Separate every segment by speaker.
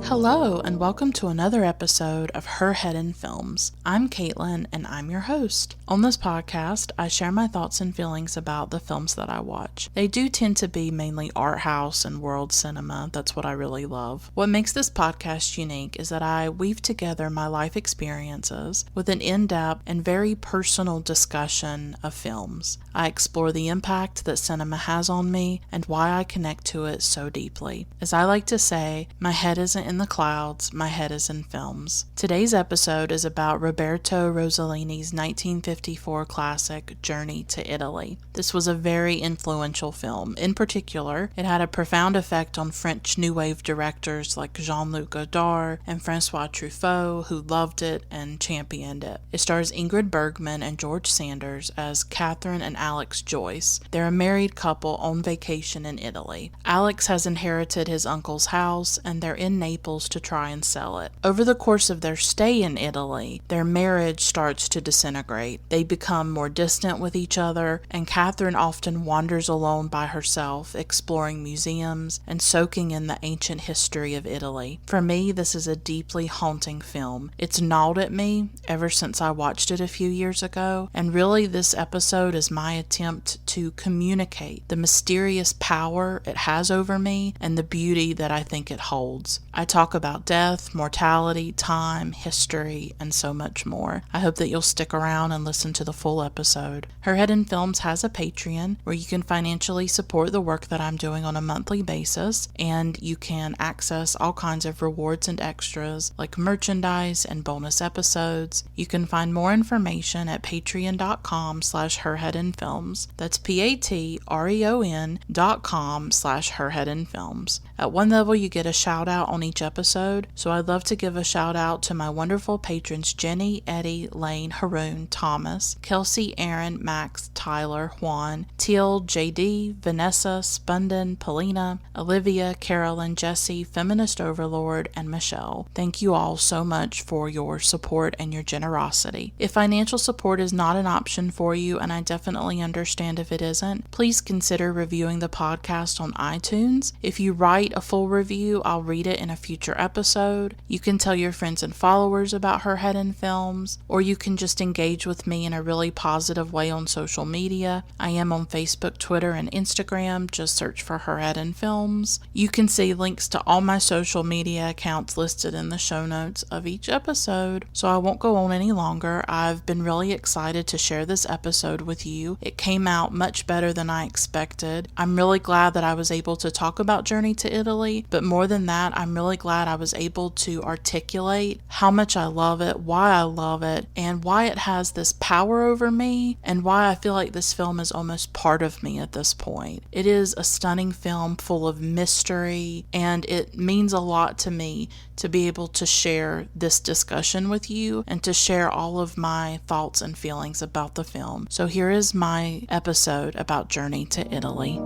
Speaker 1: Hello, and welcome to another episode of Her Head in Films. I'm Caitlin, and I'm your host. On this podcast, I share my thoughts and feelings about the films that I watch. They do tend to be mainly art house and world cinema. That's what I really love. What makes this podcast unique is that I weave together my life experiences with an in-depth and very personal discussion of films. I explore the impact that cinema has on me and why I connect to it so deeply. As I like to say, my head isn't in the clouds, my head is in films. Today's episode is about Roberto Rossellini's 1954 classic Journey to Italy. This was a very influential film. In particular, it had a profound effect on French New Wave directors like Jean-Luc Godard and François Truffaut, who loved it and championed it. It stars Ingrid Bergman and George Sanders as Katherine and Alex Joyce. They're a married couple on vacation in Italy. Alex has inherited his uncle's house, and they're in Naples to try and sell it. Over the course of their stay in Italy, their marriage starts to disintegrate. They become more distant with each other, and Katherine often wanders alone by herself, exploring museums and soaking in the ancient history of Italy. For me, this is a deeply haunting film. It's gnawed at me ever since I watched it a few years ago, and really this episode is my attempt to communicate the mysterious power it has over me and the beauty that I think it holds. I talk about death, mortality, time, history, and so much more. I hope that you'll stick around and listen to the full episode. Her Head in Films has a Patreon where you can financially support the work that I'm doing on a monthly basis, and you can access all kinds of rewards and extras like merchandise and bonus episodes. You can find more information at patreon.com/herheadinfilms. That's patreon.com/herheadinfilms. At one level, you get a shout out on each episode, so I'd love to give a shout out to my wonderful patrons Jenny, Eddie, Lane, Haroon, Thomas, Kelsey, Aaron, Max, Tyler, Juan, Teal, JD, Vanessa, Spunden, Polina, Olivia, Carolyn, Jesse, Feminist Overlord, and Michelle. Thank you all so much for your support and your generosity. If financial support is not an option for you, and I definitely understand if it isn't, please consider reviewing the podcast on iTunes. If you write a full review, I'll read it in a future episode. You can tell your friends and followers about Her Head in Films, or you can just engage with me in a really positive way on social media. I am on Facebook, Twitter, and Instagram. Just search for Her Head in Films. You can see links to all my social media accounts listed in the show notes of each episode. So I won't go on any longer. I've been really excited to share this episode with you. It came out much better than I expected. I'm really glad that I was able to talk about Journey to Italy, but more than that, I'm really glad I was able to articulate how much I love it, why I love it, and why it has this power over me, and why I feel like this film is almost part of me at this point. It is a stunning film full of mystery, and it means a lot to me to be able to share this discussion with you and to share all of my thoughts and feelings about the film. So here is my episode about Journey to Italy.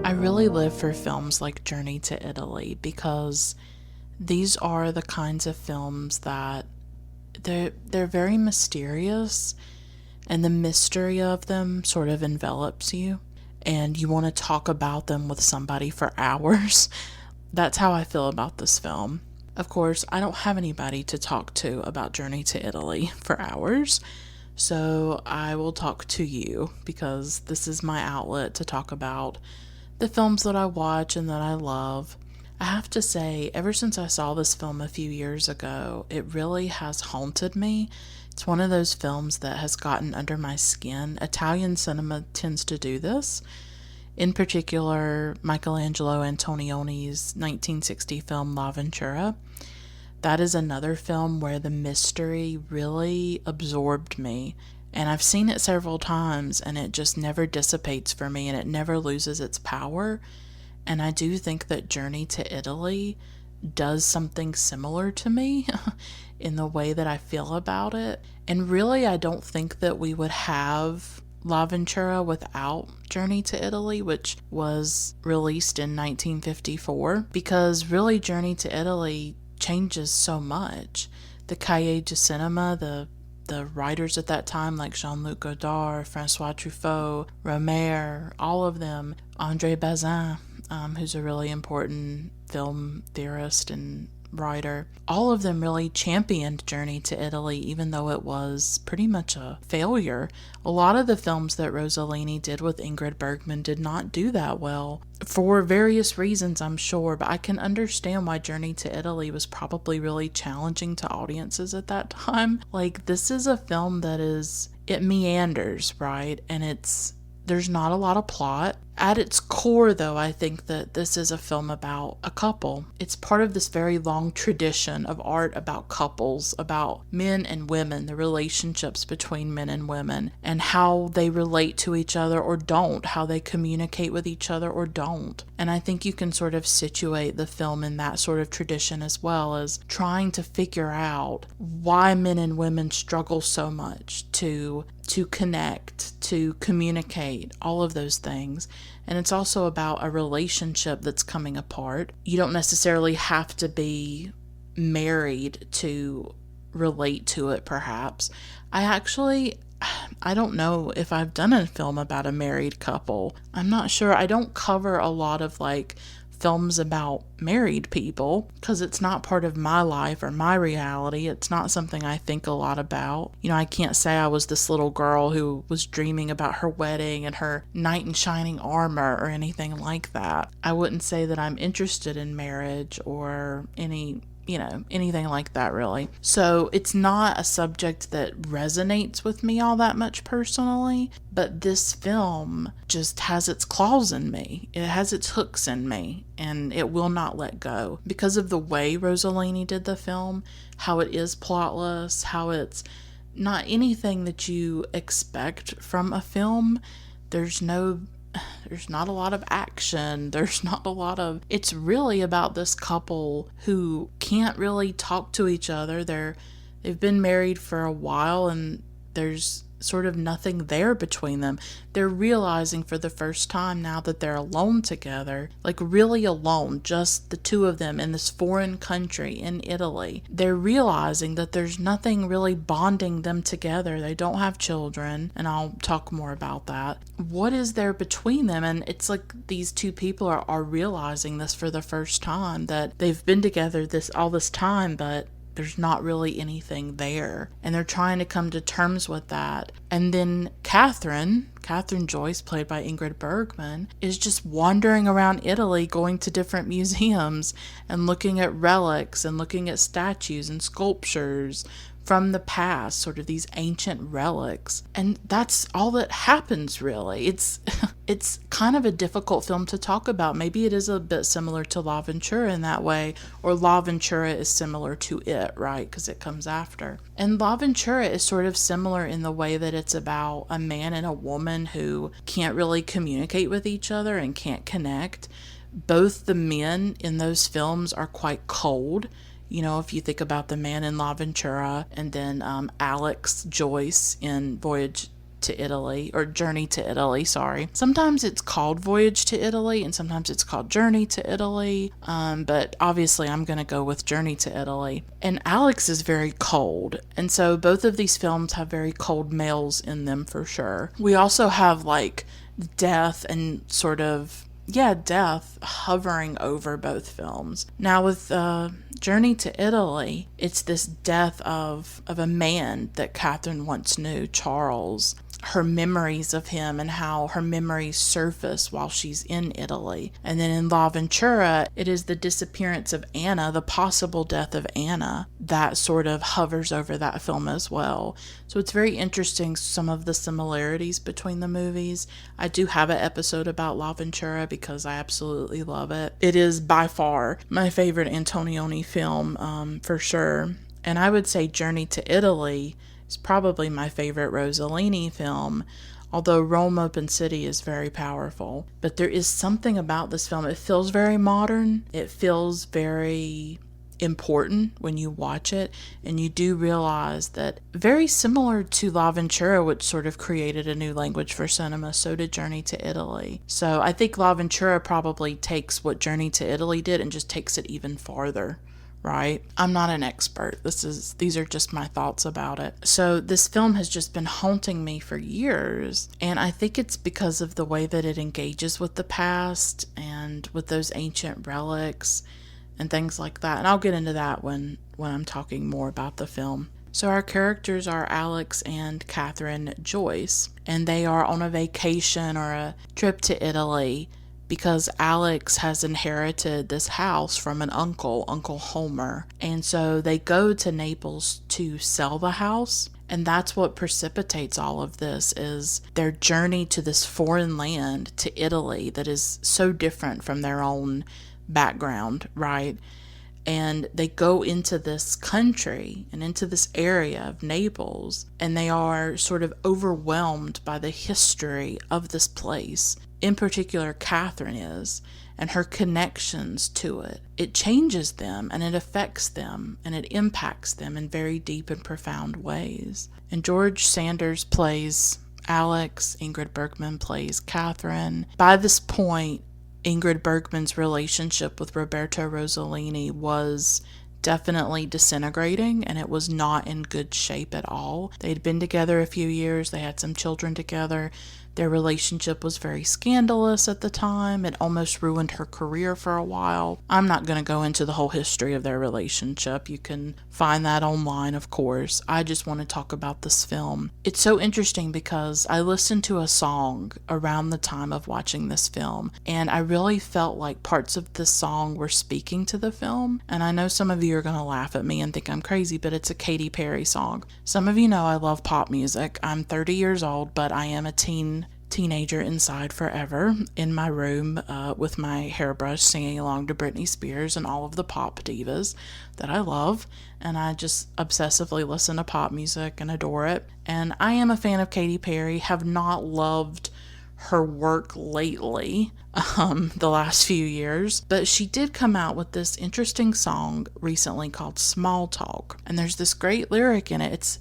Speaker 1: I really live for films like Journey to Italy because these are the kinds of films that they're very mysterious, and the mystery of them sort of envelops you, and you want to talk about them with somebody for hours. That's how I feel about this film. Of course, I don't have anybody to talk to about Journey to Italy for hours, so I will talk to you because this is my outlet to talk about the films that I watch and that I love. I have to say, ever since I saw this film a few years ago, it really has haunted me. It's one of those films that has gotten under my skin. Italian cinema tends to do this. In particular, Michelangelo Antonioni's 1960 film La Ventura. That is another film where the mystery really absorbed me. And I've seen it several times, and it just never dissipates for me, and it never loses its power. And I do think that Journey to Italy does something similar to me in the way that I feel about it. And really, I don't think that we would have L'Avventura without Journey to Italy, which was released in 1954, because really Journey to Italy changes so much. The Cahiers du Cinema, the writers at that time like Jean-Luc Godard, Francois Truffaut, Romer, all of them, André Bazin, who's a really important film theorist and writer, all of them really championed Journey to Italy, even though it was pretty much a failure. A lot of the films that Rossellini did with Ingrid Bergman did not do that well, for various reasons, I'm sure, but I can understand why Journey to Italy was probably really challenging to audiences at that time. Like, this is a film that it meanders, right? And there's not a lot of plot. At its core, though, I think that this is a film about a couple. It's part of this very long tradition of art about couples, about men and women, the relationships between men and women, and how they relate to each other or don't, how they communicate with each other or don't. And I think you can sort of situate the film in that sort of tradition, as well as trying to figure out why men and women struggle so much to connect, to communicate, all of those things. And it's also about a relationship that's coming apart. You don't necessarily have to be married to relate to it, perhaps. I don't know if I've done a film about a married couple. I'm not sure. I don't cover a lot of films about married people because it's not part of my life or my reality. It's not something I think a lot about. I can't say I was this little girl who was dreaming about her wedding and her knight in shining armor or anything like that. I wouldn't say that I'm interested in marriage or anything like that, really. So it's not a subject that resonates with me all that much personally, but this film just has its claws in me. It has its hooks in me, and it will not let go. Because of the way Rossellini did the film, how it is plotless, how it's not anything that you expect from a film. There's not a lot of action. It's really about this couple who can't really talk to each other. They've been married for a while and there's sort of nothing there between them. They're realizing for the first time now that they're alone together, really alone, just the two of them in this foreign country in Italy. They're realizing that there's nothing really bonding them together. They don't have children, and I'll talk more about that. What is there between them? And it's like these two people are realizing this for the first time, that they've been together all this time, but there's not really anything there. And they're trying to come to terms with that. And then Katherine Joyce, played by Ingrid Bergman, is just wandering around Italy, going to different museums and looking at relics and looking at statues and sculptures from the past, sort of these ancient relics. And that's all that happens, really. It's kind of a difficult film to talk about. Maybe it is a bit similar to L'Avventura in that way, or L'Avventura is similar to it, right? Because it comes after. And L'Avventura is sort of similar in the way that it's about a man and a woman who can't really communicate with each other and can't connect. Both the men in those films are quite cold. If you think about the man in L'Avventura and then Alex Joyce in Voyage to Italy, or Journey to Italy, sorry. Sometimes it's called Voyage to Italy and sometimes it's called Journey to Italy, but obviously I'm going to go with Journey to Italy. And Alex is very cold, and so both of these films have very cold males in them for sure. We also have death and sort of death hovering over both films. Now with Journey to Italy, it's this death of a man that Katherine once knew, Charles. Her memories of him and how her memories surface while she's in Italy. And then in L'Avventura, it is the disappearance of Anna, the possible death of Anna, that sort of hovers over that film as well. So it's very interesting, some of the similarities between the movies. I do have an episode about L'Avventura because I absolutely love it. It is by far my favorite Antonioni film, for sure. And I would say Journey to Italy is probably my favorite Rossellini film, although Rome Open City is very powerful. But there is something about this film. It feels very modern. It feels very important when you watch it, and you do realize that very similar to La Ventura, which sort of created a new language for cinema, so did Journey to Italy. So I think La Ventura probably takes what Journey to Italy did and just takes it even farther. Right? I'm not an expert. These are just my thoughts about it. So this film has just been haunting me for years, and I think it's because of the way that it engages with the past and with those ancient relics and things like that. And I'll get into that when I'm talking more about the film. So our characters are Alex and Katherine Joyce, and they are on a vacation or a trip to Italy because Alex has inherited this house from an uncle, Uncle Homer. And so they go to Naples to sell the house. And that's what precipitates all of this, is their journey to this foreign land, to Italy, that is so different from their own background, right? And they go into this country and into this area of Naples, and they are sort of overwhelmed by the history of this place. In particular, Katherine is, and her connections to it. It changes them, and it affects them, and it impacts them in very deep and profound ways. And George Sanders plays Alex, Ingrid Bergman plays Katherine. By this point, Ingrid Bergman's relationship with Roberto Rossellini was definitely disintegrating, and it was not in good shape at all. They'd been together a few years, they had some children together. Their relationship was very scandalous at the time. It almost ruined her career for a while. I'm not going to go into the whole history of their relationship. You can find that online, of course. I just want to talk about this film. It's so interesting because I listened to a song around the time of watching this film, and I really felt like parts of this song were speaking to the film. And I know some of you are going to laugh at me and think I'm crazy, but it's a Katy Perry song. Some of you know I love pop music. I'm 30 years old, but I am a teenager inside forever in my room with my hairbrush singing along to Britney Spears and all of the pop divas that I love, and I just obsessively listen to pop music and adore it. And I am a fan of Katy Perry, have not loved her work lately, the last few years, but she did come out with this interesting song recently called Small Talk, and there's this great lyric in it.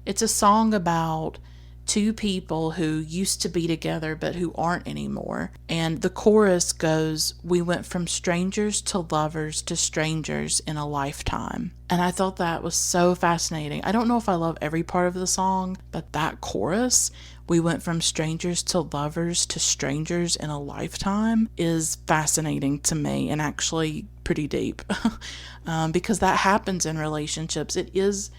Speaker 1: It's a song about two people who used to be together but who aren't anymore. And the chorus goes, "We went from strangers to lovers to strangers in a lifetime." And I thought that was so fascinating. I don't know if I love every part of the song, but that chorus, "We went from strangers to lovers to strangers in a lifetime," is fascinating to me and actually pretty deep because that happens in relationships. It is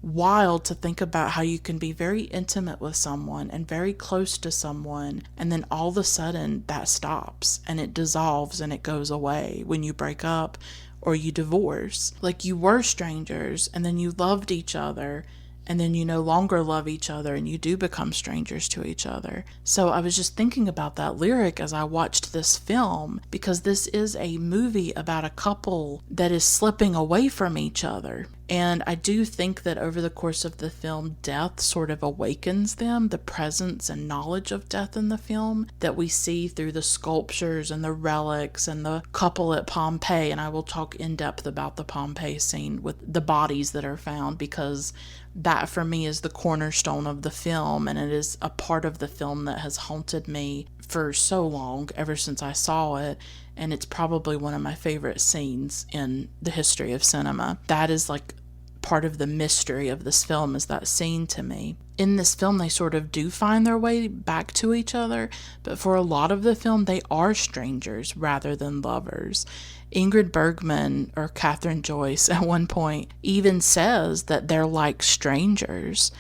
Speaker 1: wild to think about how you can be very intimate with someone and very close to someone, and then all of a sudden that stops and it dissolves and it goes away when you break up or you divorce. Like, you were strangers and then you loved each other, and then you no longer love each other and you do become strangers to each other. So I was just thinking about that lyric as I watched this film, because this is a movie about a couple that is slipping away from each other. And I do think that over the course of the film, death sort of awakens them, the presence and knowledge of death in the film that we see through the sculptures and the relics and the couple at Pompeii. And I will talk in depth about the Pompeii scene with the bodies that are found, because that for me is the cornerstone of the film, and it is a part of the film that has haunted me for so long, ever since I saw it. And it's probably one of my favorite scenes in the history of cinema. That is like part of the mystery of this film, is that scene to me. In this film, they sort of do find their way back to each other, but for a lot of the film, they are strangers rather than lovers. Ingrid Bergman, or Katherine Joyce, at one point even says that they're like strangers.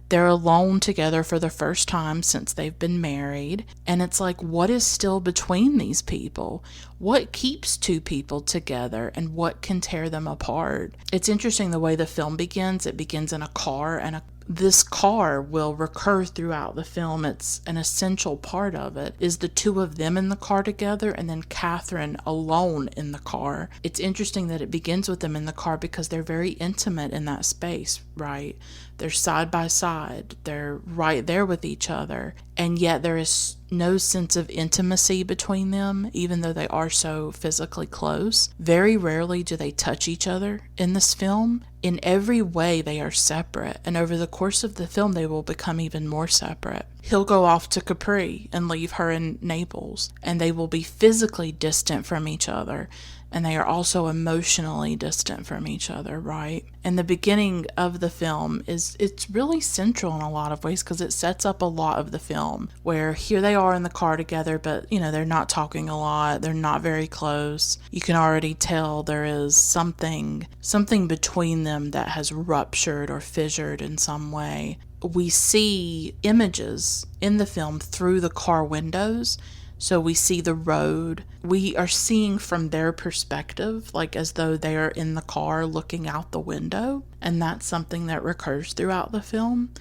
Speaker 1: They're alone together for the first time since they've been married. And it's like, what is still between these people? What keeps two people together, and what can tear them apart? It's interesting the way the film begins. It begins in a car, and this car will recur throughout the film. It's an essential part of it, is the two of them in the car together, and then Katherine alone in the car. It's interesting that it begins with them in the car because they're very intimate in that space, right? They're side by side. They're right there with each other. And yet there is no sense of intimacy between them, even though they are so physically close. Very rarely do they touch each other in this film. In every way, they are separate. And over the course of the film, they will become even more separate. He'll go off to Capri and leave her in Naples, and they will be physically distant from each other. And they are also emotionally distant from each other, right? And the beginning of the film it's really central in a lot of ways because it sets up a lot of the film, where here they are in the car together, but they're not talking a lot, they're not very close. You can already tell there is something between them that has ruptured or fissured in some way. We see images in the film through the car windows. So we see the road. We are seeing from their perspective, like as though they are in the car looking out the window. And that's something that recurs throughout the film,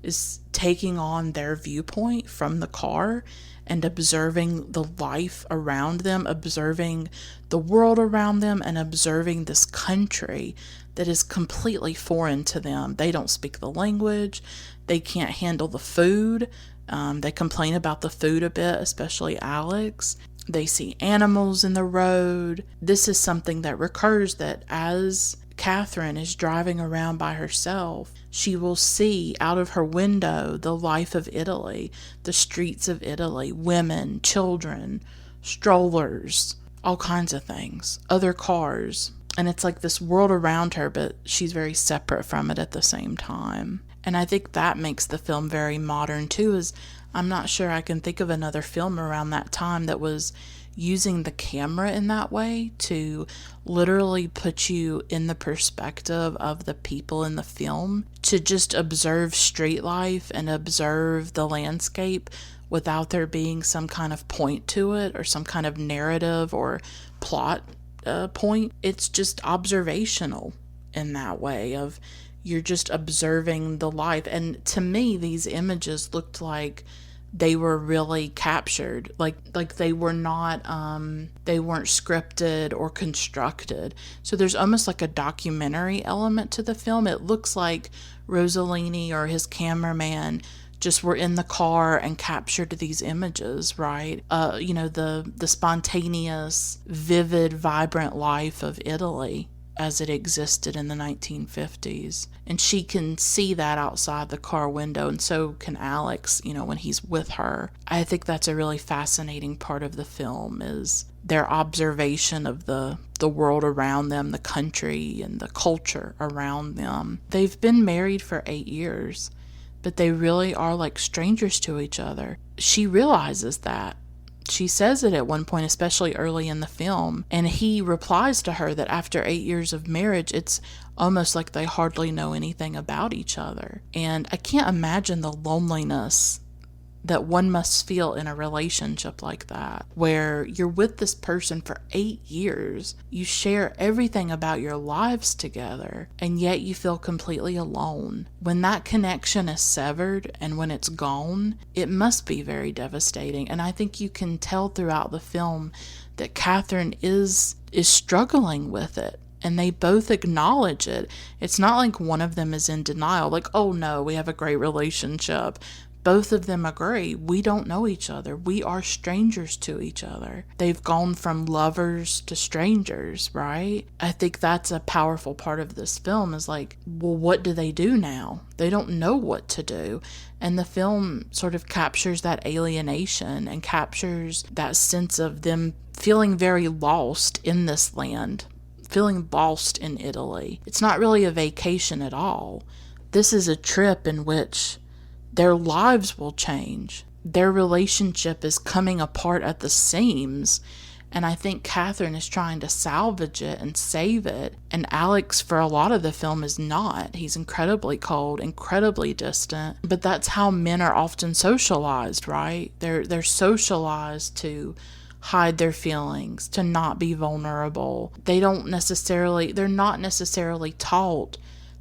Speaker 1: is taking on their viewpoint from the car and observing the life around them, observing the world around them, and observing this country that is completely foreign to them. They don't speak the language. They can't handle the food. They complain about the food a bit, especially Alex. They see animals in the road. This is something that recurs, that as Katherine is driving around by herself, she will see out of her window the life of Italy, the streets of Italy, women, children, strollers, all kinds of things, other cars. And it's like this world around her, but she's very separate from it at the same time. And I think that makes the film very modern too, is I'm not sure I can think of another film around that time that was using the camera in that way to literally put you in the perspective of the people in the film, to just observe street life and observe the landscape without there being some kind of point to it or some kind of narrative or plot point. It's just observational in that way of you're just observing the life. And to me, these images looked like they were really captured, like they were not they weren't scripted or constructed. So there's almost like a documentary element to the film. It looks like Rossellini or his cameraman just were in the car and captured these images, right? The spontaneous, vivid, vibrant life of Italy as it existed in the 1950s. And she can see that outside the car window, and so can Alex, when he's with her. I think that's a really fascinating part of the film, is their observation of the world around them, the country and the culture around them. They've been married for 8 years, but they really are like strangers to each other. She realizes that. She says it at one point, especially early in the film, and he replies to her that after 8 years of marriage, it's almost like they hardly know anything about each other. And I can't imagine the loneliness that one must feel in a relationship like that, where you're with this person for 8 years, you share everything about your lives together, and yet you feel completely alone. When that connection is severed and when it's gone, it must be very devastating. And I think you can tell throughout the film that Katherine is struggling with it. And they both acknowledge it. It's not like one of them is in denial, like, oh no, we have a great relationship. Both of them agree, we don't know each other. We are strangers to each other. They've gone from lovers to strangers, right? I think that's a powerful part of this film, is like, well, what do they do now? They don't know what to do. And the film sort of captures that alienation and captures that sense of them feeling very lost in this land, feeling lost in Italy. It's not really a vacation at all. This is a trip in which their lives will change. Their relationship is coming apart at the seams. And I think Katherine is trying to salvage it and save it. And Alex, for a lot of the film, is not. He's incredibly cold, incredibly distant. But that's how men are often socialized, right? They're socialized to hide their feelings, to not be vulnerable. They're not necessarily taught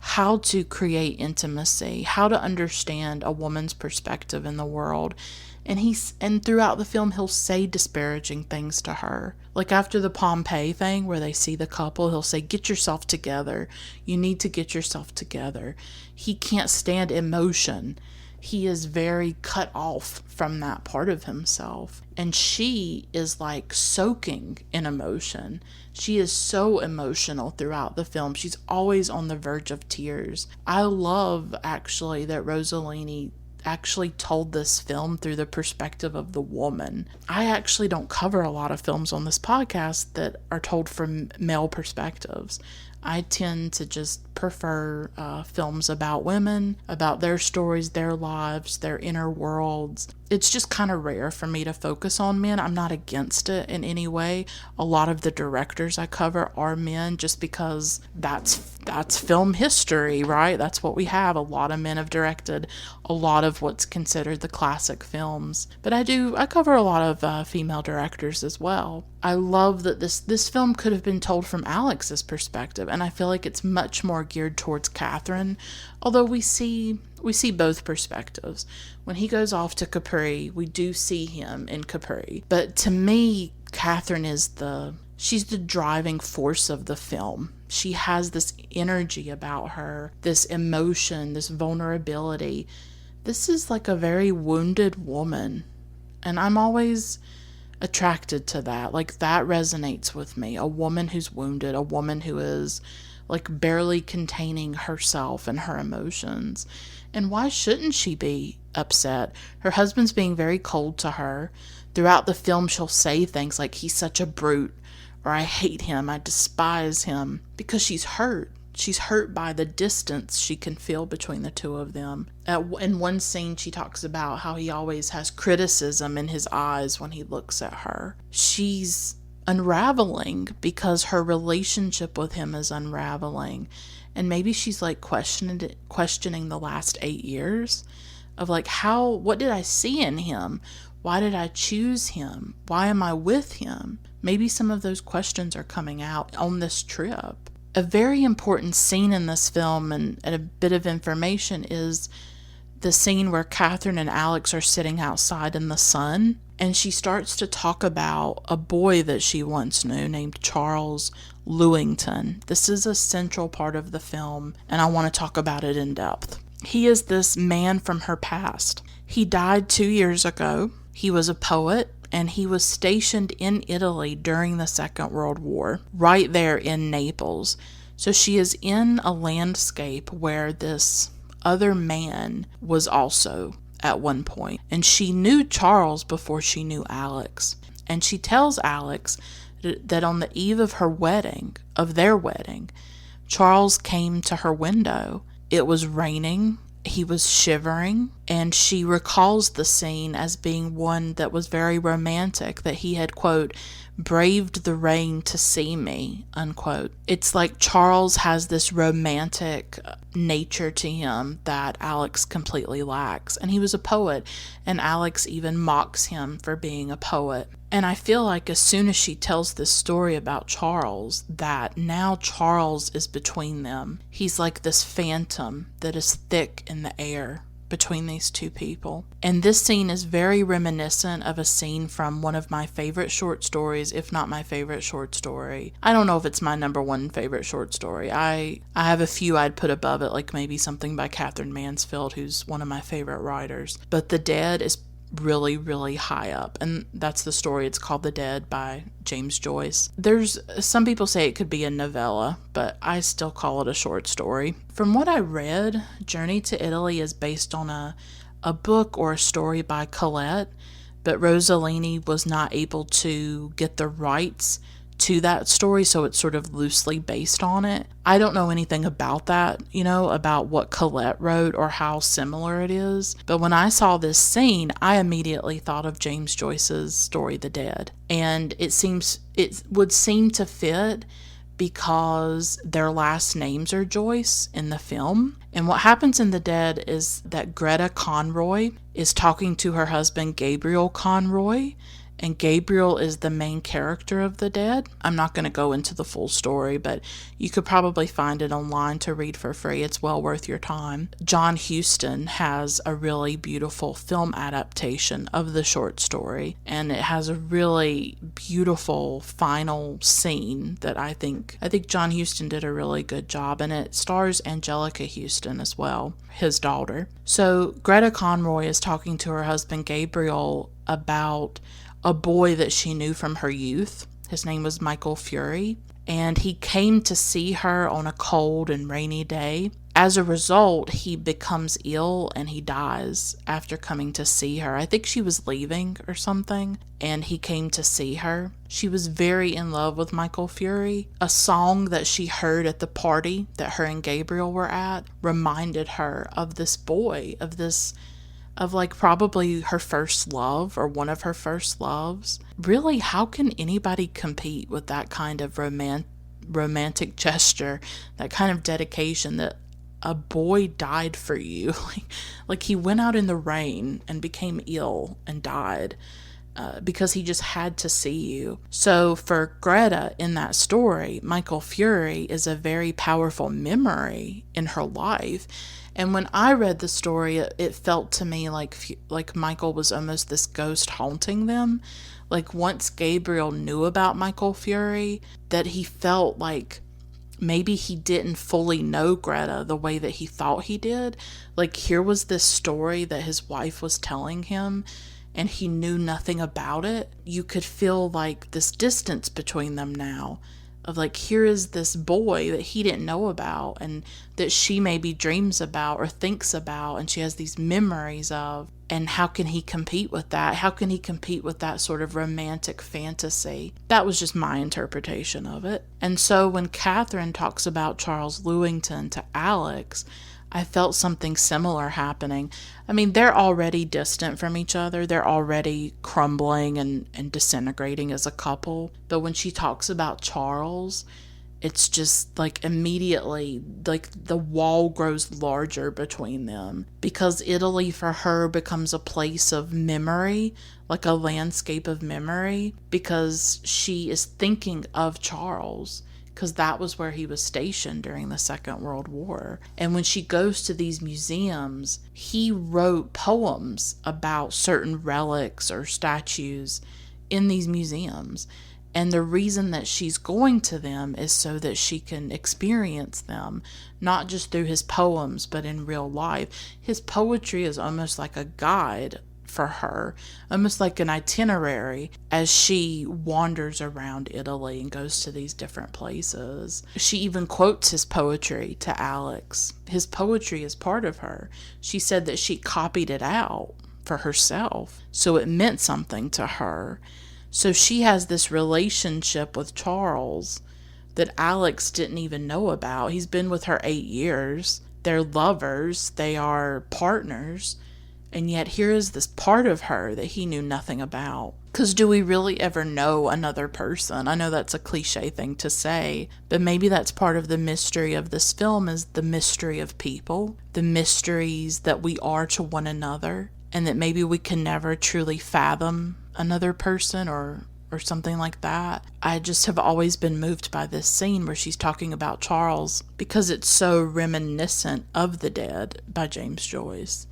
Speaker 1: how to create intimacy, how to understand a woman's perspective in the world. And throughout the film, he'll say disparaging things to her. Like after the Pompeii thing where they see the couple, he'll say, get yourself together. You need to get yourself together. He can't stand emotion. He is very cut off from that part of himself. And she is like soaking in emotion. She is so emotional throughout the film. She's always on the verge of tears. I love actually that Rossellini actually told this film through the perspective of the woman. I actually don't cover a lot of films on this podcast that are told from male perspectives. I tend to just prefer films about women, about their stories, their lives, their inner worlds. It's just kind of rare for me to focus on men. I'm not against it in any way. A lot of the directors I cover are men just because that's film history, right? That's what we have. A lot of men have directed a lot of what's considered the classic films. But I cover a lot of female directors as well. I love that this film could have been told from Alex's perspective, and I feel like it's much more geared towards Katherine, although we see both perspectives. When he goes off to Capri, we do see him in Capri. But to me, Katherine she's the driving force of the film. She has this energy about her, this emotion, this vulnerability. This is like a very wounded woman, and I'm always attracted to that. Like, that resonates with me. A woman who's wounded, a woman who is like barely containing herself and her emotions. And why shouldn't she be upset? Her husband's being very cold to her. Throughout the film, she'll say things like, he's such a brute, or I hate him, I despise him, because she's hurt. She's hurt by the distance she can feel between the two of them. In one scene, she talks about how he always has criticism in his eyes when he looks at her. She's unraveling because her relationship with him is unraveling. And maybe she's like questioning the last 8 years of like, what did I see in him? Why did I choose him? Why am I with him? Maybe some of those questions are coming out on this trip. A very important scene in this film, and a bit of information, is the scene where Katherine and Alex are sitting outside in the sun, and she starts to talk about a boy that she once knew named Charles Lewington. This is a central part of the film, and I want to talk about it in depth. He is this man from her past. He died 2 years ago. He was a poet, and he was stationed in Italy during the Second World War, right there in Naples. So she is in a landscape where this other man was also at one point. And she knew Charles before she knew Alex. And she tells Alex that on the eve of their wedding, Charles came to her window. It was raining. He was shivering, and she recalls the scene as being one that was very romantic, that he had, quote, braved the rain to see me, unquote. It's like Charles has this romantic nature to him that Alex completely lacks. And he was a poet, and Alex even mocks him for being a poet. And I feel like as soon as she tells this story about Charles, that now Charles is between them. He's like this phantom that is thick in the air between these two people. And this scene is very reminiscent of a scene from one of my favorite short stories, if not my favorite short story. I don't know if it's my number one favorite short story. I have a few I'd put above it, like maybe something by Catherine Mansfield, who's one of my favorite writers. But The Dead is really, really high up, and that's the story. It's called The Dead by James Joyce. There's some people say it could be a novella, but I still call it a short story. From what I read, Journey to Italy is based on a book or a story by Colette, but Rossellini was not able to get the rights to that story, so it's sort of loosely based on it. I don't know anything about that, about what Colette wrote or how similar it is. But when I saw this scene, I immediately thought of James Joyce's story, The Dead. And it would seem to fit because their last names are Joyce in the film. And what happens in The Dead is that Greta Conroy is talking to her husband, Gabriel Conroy, and Gabriel is the main character of The Dead. I'm not going to go into the full story, but you could probably find it online to read for free. It's well worth your time. John Huston has a really beautiful film adaptation of the short story, and it has a really beautiful final scene that I think John Huston did a really good job, and it stars Angelica Huston as well, his daughter. So Greta Conroy is talking to her husband Gabriel about a boy that she knew from her youth. His name was Michael Fury, and he came to see her on a cold and rainy day. As a result, he becomes ill and he dies after coming to see her. I think she was leaving or something, and he came to see her. She was very in love with Michael Fury. A song that she heard at the party that her and Gabriel were at reminded her of this boy, of like probably her first love or one of her first loves. Really, how can anybody compete with that kind of romantic gesture, that kind of dedication that a boy died for you? like he went out in the rain and became ill and died because he just had to see you. So for Greta in that story, Michael Fury is a very powerful memory in her life. And when I read the story, it felt to me like Michael was almost this ghost haunting them. Like once Gabriel knew about Michael Fury, that he felt like maybe he didn't fully know Greta the way that he thought he did. Like here was this story that his wife was telling him, and he knew nothing about it. You could feel like this distance between them now, of like, here is this boy that he didn't know about and that she maybe dreams about or thinks about, and she has these memories of. And how can he compete with that? How can he compete with that sort of romantic fantasy? That was just my interpretation of it. And so when Katherine talks about Charles Lewington to Alex, I felt something similar happening. I mean, they're already distant from each other. They're already crumbling and disintegrating as a couple. But when she talks about Charles, it's just like immediately, like the wall grows larger between them, because Italy for her becomes a place of memory, like a landscape of memory, because she is thinking of Charles, because that was where he was stationed during the Second World War. And when she goes to these museums, he wrote poems about certain relics or statues in these museums. And the reason that she's going to them is so that she can experience them, not just through his poems, but in real life. His poetry is almost like a guide for her, almost like an itinerary as she wanders around Italy and goes to these different places. She even quotes his poetry to Alex. His poetry is part of her. She said that she copied it out for herself, so it meant something to her. So she has this relationship with Charles that Alex didn't even know about. He's been with her 8 years. They're lovers. They are partners. And yet here is this part of her that he knew nothing about. Because do we really ever know another person? I know that's a cliche thing to say, but maybe that's part of the mystery of this film, is the mystery of people, the mysteries that we are to one another, and that maybe we can never truly fathom another person or something like that. I just have always been moved by this scene where she's talking about Charles, because it's so reminiscent of The Dead by James Joyce.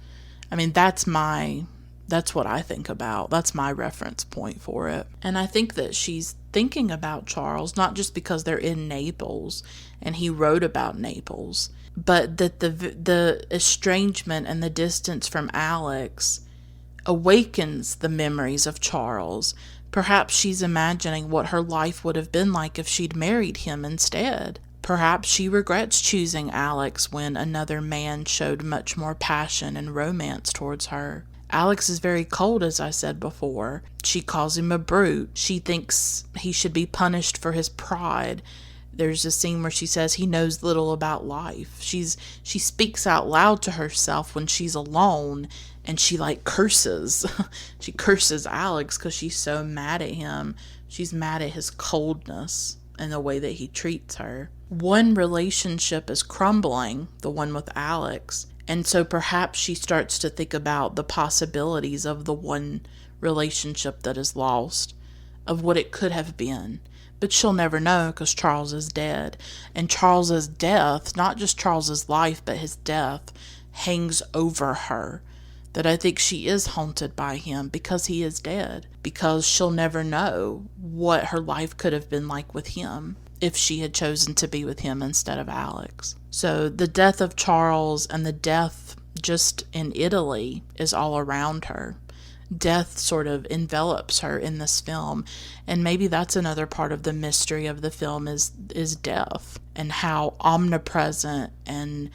Speaker 1: I mean, that's what I think about. That's my reference point for it. And I think that she's thinking about Charles, not just because they're in Naples and he wrote about Naples, but that the estrangement and the distance from Alex awakens the memories of Charles. Perhaps she's imagining what her life would have been like if she'd married him instead. Perhaps she regrets choosing Alex when another man showed much more passion and romance towards her. Alex is very cold, as I said before. She calls him a brute. She thinks he should be punished for his pride. There's a scene where she says he knows little about life. She speaks out loud to herself when she's alone, and she curses. She curses Alex because she's so mad at him. She's mad at his coldness and the way that he treats her. One relationship is crumbling, the one with Alex, And so perhaps she starts to think about the possibilities of the one relationship that is lost, of what it could have been. But she'll never know because Charles is dead. And Charles's death, not just Charles's life, but his death, hangs over her. That I think she is haunted by him because he is dead. Because she'll never know what her life could have been like with him if she had chosen to be with him instead of Alex. So the death of Charles and the death just in Italy is all around her. Death sort of envelops her in this film, and maybe that's another part of the mystery of the film is death, and how omnipresent and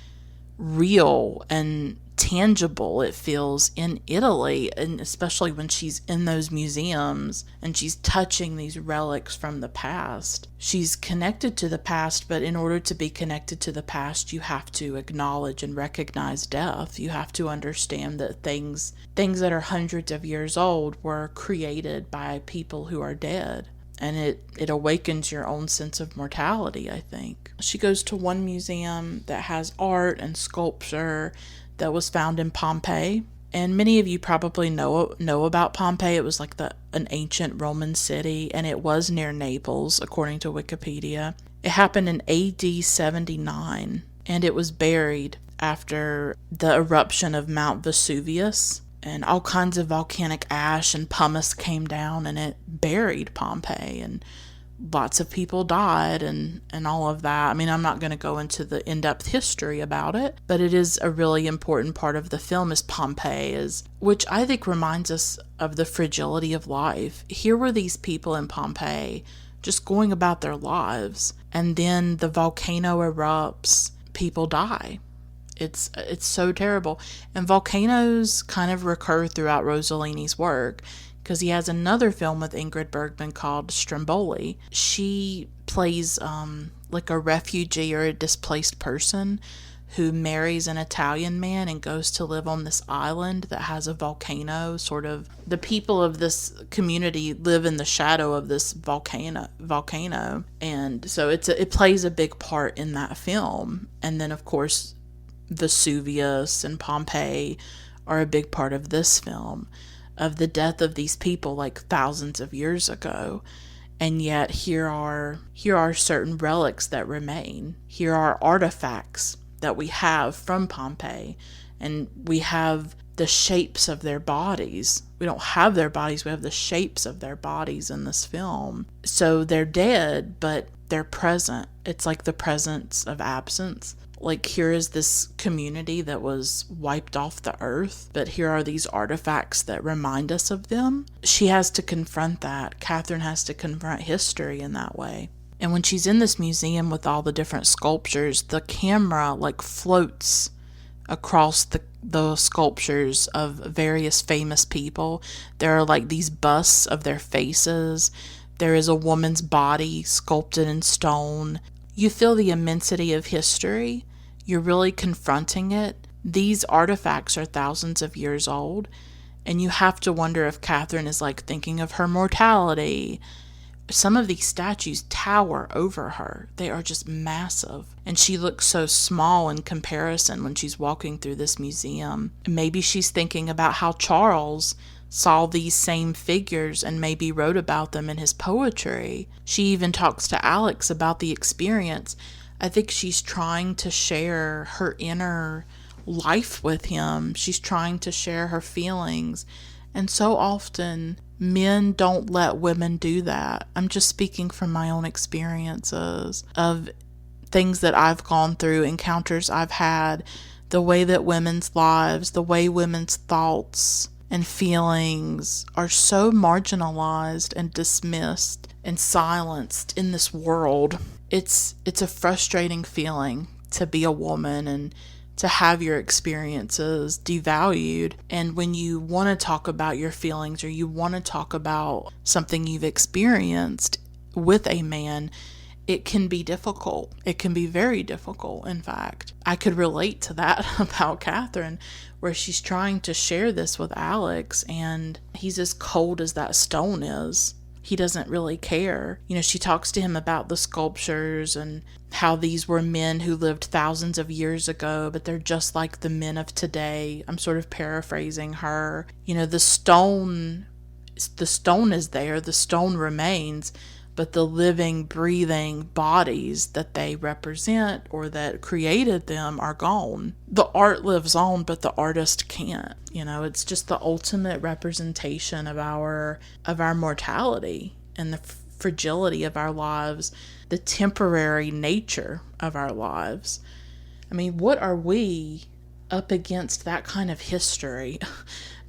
Speaker 1: real and tangible it feels in Italy, and especially when she's in those museums and she's touching these relics from the past. She's connected to the past, but in order to be connected to the past, you have to acknowledge and recognize death. You have to understand that things that are hundreds of years old were created by people who are dead. And it awakens your own sense of mortality, I think. She goes to one museum that has art and sculpture that was found in Pompeii. And many of you probably know about Pompeii. It was like an ancient Roman city, and it was near Naples, according to Wikipedia. It happened in AD 79, and it was buried after the eruption of Mount Vesuvius. And all kinds of volcanic ash and pumice came down, and it buried Pompeii, and lots of people died and all of that. I mean, I'm not going to go into the in-depth history about it, but it is a really important part of the film is Pompeii, which I think reminds us of the fragility of life. Here were these people in Pompeii just going about their lives, and then the volcano erupts, people die. It's so terrible. And volcanoes kind of recur throughout Rossellini's work, because he has another film with Ingrid Bergman called Stromboli. She plays like a refugee or a displaced person who marries an Italian man and goes to live on this island that has a volcano. Sort of the people of this community live in the shadow of this volcano, and so it plays a big part in that film. And then of course Vesuvius and Pompeii are a big part of this film, of the death of these people like thousands of years ago. And yet here are certain relics that remain. Here are artifacts that we have from Pompeii, and we have the shapes of their bodies. We don't have their bodies, we have the shapes of their bodies in this film. So they're dead, but they're present. It's like the presence of absence. Like, here is this community that was wiped off the earth, but here are these artifacts that remind us of them. She has to confront that. Katherine has to confront history in that way. And when she's in this museum with all the different sculptures, the camera like floats across the sculptures of various famous people. There are like these busts of their faces. There is a woman's body sculpted in stone. You feel the immensity of history. You're really confronting it. These artifacts are thousands of years old, and you have to wonder if Katherine is like thinking of her mortality. Some of these statues tower over her. They are just massive, and she looks so small in comparison when she's walking through this museum. Maybe she's thinking about how Charles saw these same figures and maybe wrote about them in his poetry. She even talks to Alex about the experience. I think she's trying to share her inner life with him. She's trying to share her feelings. And so often, men don't let women do that. I'm just speaking from my own experiences of things that I've gone through, encounters I've had, the way that women's lives, the way women's thoughts and feelings are so marginalized and dismissed and silenced in this world. It's a frustrating feeling to be a woman and to have your experiences devalued. And when you want to talk about your feelings, or you want to talk about something you've experienced with a man, it can be difficult. It can be very difficult, in fact. I could relate to that about Katherine, where she's trying to share this with Alex, and he's as cold as that stone is. he doesn't really care. She talks to him about the sculptures and how these were men who lived thousands of years ago, but they're just like the men of today. I'm sort of paraphrasing her. The stone is there, the stone remains, but the living, breathing bodies that they represent or that created them are gone. The art lives on, but the artist can't. It's just the ultimate representation of our mortality and the fragility of our lives, the temporary nature of our lives. I mean, what are we up against that kind of history?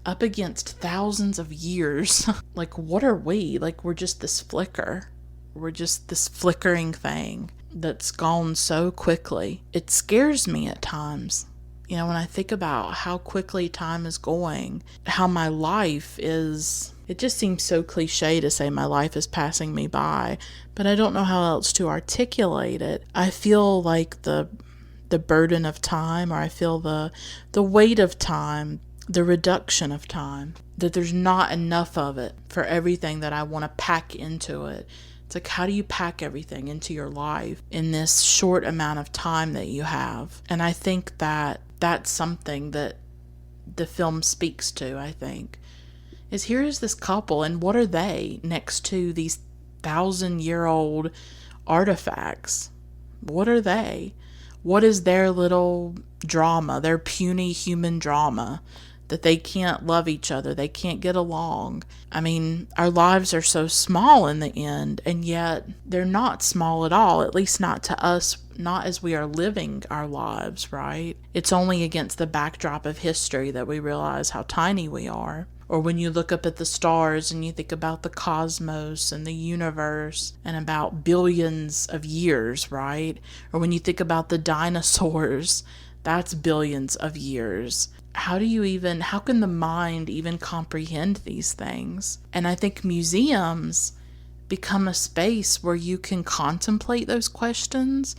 Speaker 1: Up against thousands of years? Like, what are we? Like, we're just this flicker. We're just this flickering thing that's gone so quickly. It scares me at times. When I think about how quickly time is going, how my life is, it just seems so cliche to say my life is passing me by, but I don't know how else to articulate it. I feel like the burden of time, or I feel the weight of time, the reduction of time, that there's not enough of it for everything that I want to pack into it. It's like, how do you pack everything into your life in this short amount of time that you have? And I think that that's something that the film speaks to, I think. Is here is this couple, and what are they next to these 1,000-year-old artifacts? What are they? What is their little drama, their puny human drama? That they can't love each other, they can't get along. I mean, our lives are so small in the end, and yet they're not small at all, at least not to us, not as we are living our lives, right? It's only against the backdrop of history that we realize how tiny we are. Or when you look up at the stars and you think about the cosmos and the universe and about billions of years, right? Or when you think about the dinosaurs, that's billions of years. How can the mind even comprehend these things? And I think museums become a space where you can contemplate those questions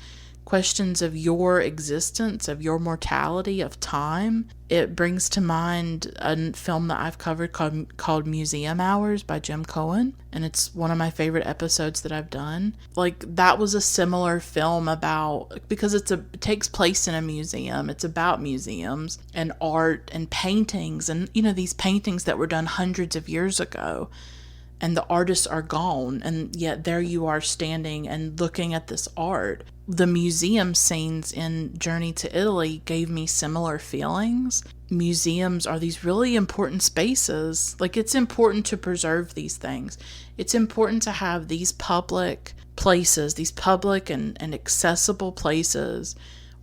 Speaker 1: of your existence, of your mortality, of time. It brings to mind a film that I've covered called Museum Hours by Jim Cohen, and it's one of my favorite episodes that I've done. Like, that was a similar film because it takes place in a museum. It's about museums and art and paintings, and these paintings that were done hundreds of years ago. And the artists are gone, and yet there you are standing and looking at this art. The museum scenes in Journey to Italy gave me similar feelings. Museums are these really important spaces. Like, it's important to preserve these things. It's important to have these public places, these public and accessible places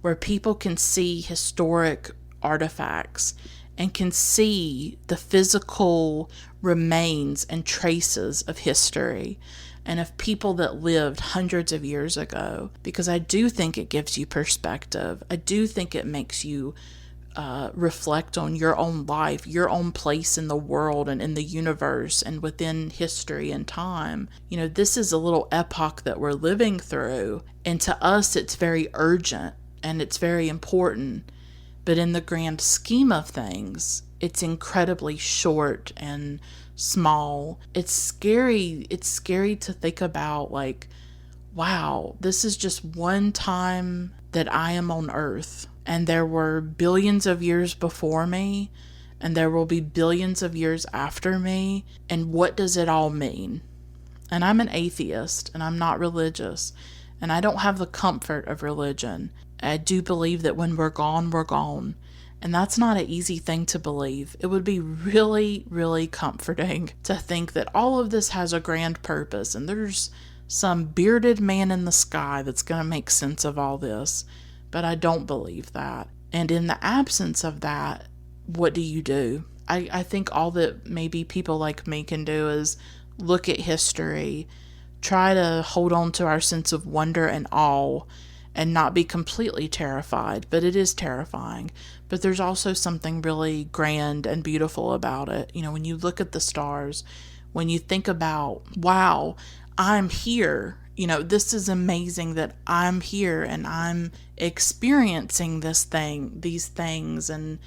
Speaker 1: where people can see historic artifacts and can see the physical remains and traces of history and of people that lived hundreds of years ago. Because I do think it gives you perspective. I do think it makes you reflect on your own life, your own place in the world and in the universe and within history and time. This is a little epoch that we're living through, and to us it's very urgent and it's very important. But in the grand scheme of things, it's incredibly short and small. It's scary. It's scary to think about, like, wow, this is just one time that I am on Earth. And there were billions of years before me, and there will be billions of years after me. And what does it all mean? And I'm an atheist, and I'm not religious, and I don't have the comfort of religion. I do believe that when we're gone, we're gone. And that's not an easy thing to believe. It would be really, really comforting to think that all of this has a grand purpose and there's some bearded man in the sky that's going to make sense of all this. But I don't believe that. And in the absence of that, what do you do? I think all that maybe people like me can do is look at history, try to hold on to our sense of wonder and awe, and not be completely terrified, but it is terrifying. But there's also something really grand and beautiful about it. When you look at the stars, when you think about, wow, I'm here. This is amazing that I'm here and I'm experiencing these things, and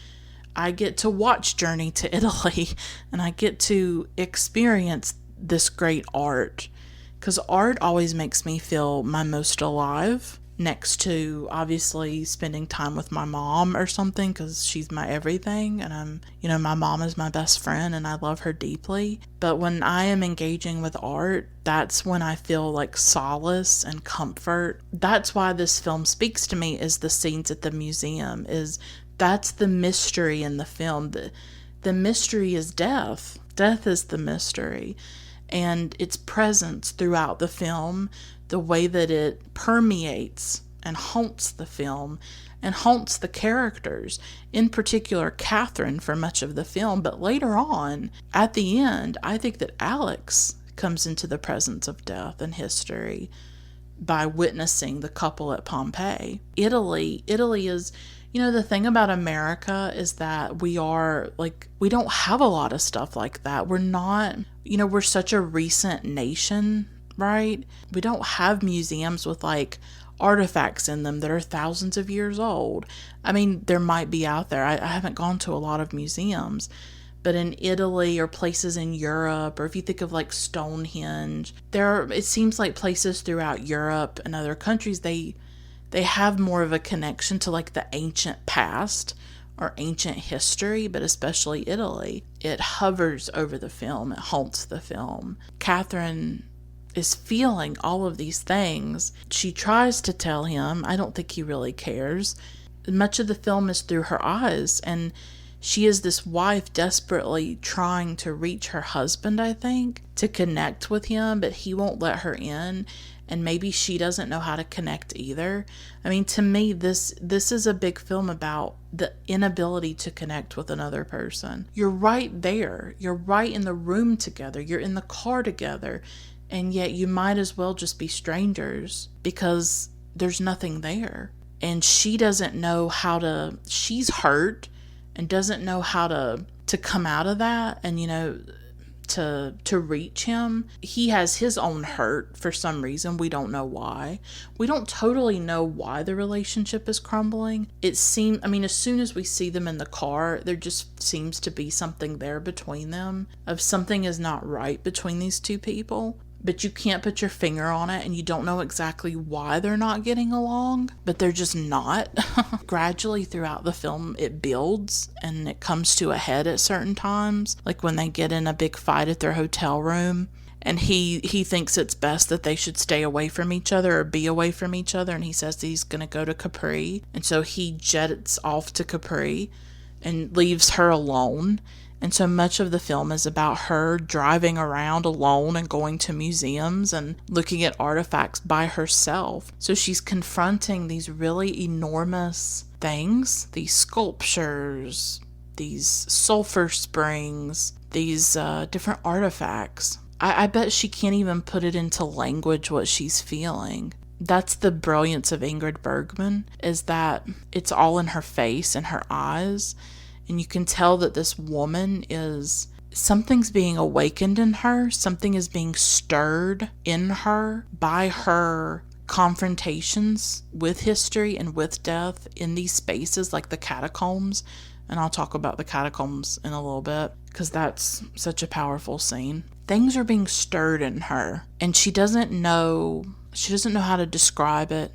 Speaker 1: I get to watch Journey to Italy and I get to experience this great art, because art always makes me feel my most alive, next to obviously spending time with my mom or something, because she's my everything, and my mom is my best friend and I love her deeply. But when I am engaging with art, that's when I feel like solace and comfort. That's why this film speaks to me, is the scenes at the museum. That's the mystery in the film. The mystery is death. Death is the mystery, and its presence throughout the film, the way that it permeates and haunts the film and haunts the characters, in particular Katherine, for much of the film. But later on, at the end, I think that Alex comes into the presence of death and history by witnessing the couple at Pompeii. Italy is, the thing about America is that we don't have a lot of stuff like that. We're not, we're such a recent nation, right? We don't have museums with like artifacts in them that are thousands of years old. I mean, there might be out there. I haven't gone to a lot of museums, but in Italy or places in Europe, or if you think of like Stonehenge, it seems like places throughout Europe and other countries, they have more of a connection to like the ancient past or ancient history, but especially Italy. It hovers over the film. It haunts the film. Katherine is feeling all of these things. She tries to tell him. I don't think he really cares. Much of the film is through her eyes, and she is this wife desperately trying to reach her husband, I think, to connect with him, but he won't let her in, and maybe she doesn't know how to connect either. I mean, to me, this is a big film about the inability to connect with another person. You're right there. You're right in the room together. You're in the car together, and yet you might as well just be strangers because there's nothing there. And she doesn't know she's hurt and doesn't know how to come out of that and, to reach him. He has his own hurt for some reason. We don't know why. We don't totally know why the relationship is crumbling. As soon as we see them in the car, there just seems to be something there between them, of something is not right between these two people. But you can't put your finger on it, and you don't know exactly why they're not getting along, but they're just not. Gradually throughout the film, it builds and it comes to a head at certain times, like when they get in a big fight at their hotel room, and he thinks it's best that they should stay away from each other or be away from each other, and he says he's going to go to Capri, and so he jets off to Capri and leaves her alone. And so much of the film is about her driving around alone and going to museums and looking at artifacts by herself. So she's confronting these really enormous things, these sculptures, these sulfur springs, these different artifacts. I bet she can't even put it into language what she's feeling. That's the brilliance of Ingrid Bergman, is that it's all in her face and her eyes. And you can tell that this woman something's being awakened in her. Something is being stirred in her by her confrontations with history and with death in these spaces like the catacombs. And I'll talk about the catacombs in a little bit because that's such a powerful scene. Things are being stirred in her, and she doesn't know how to describe it.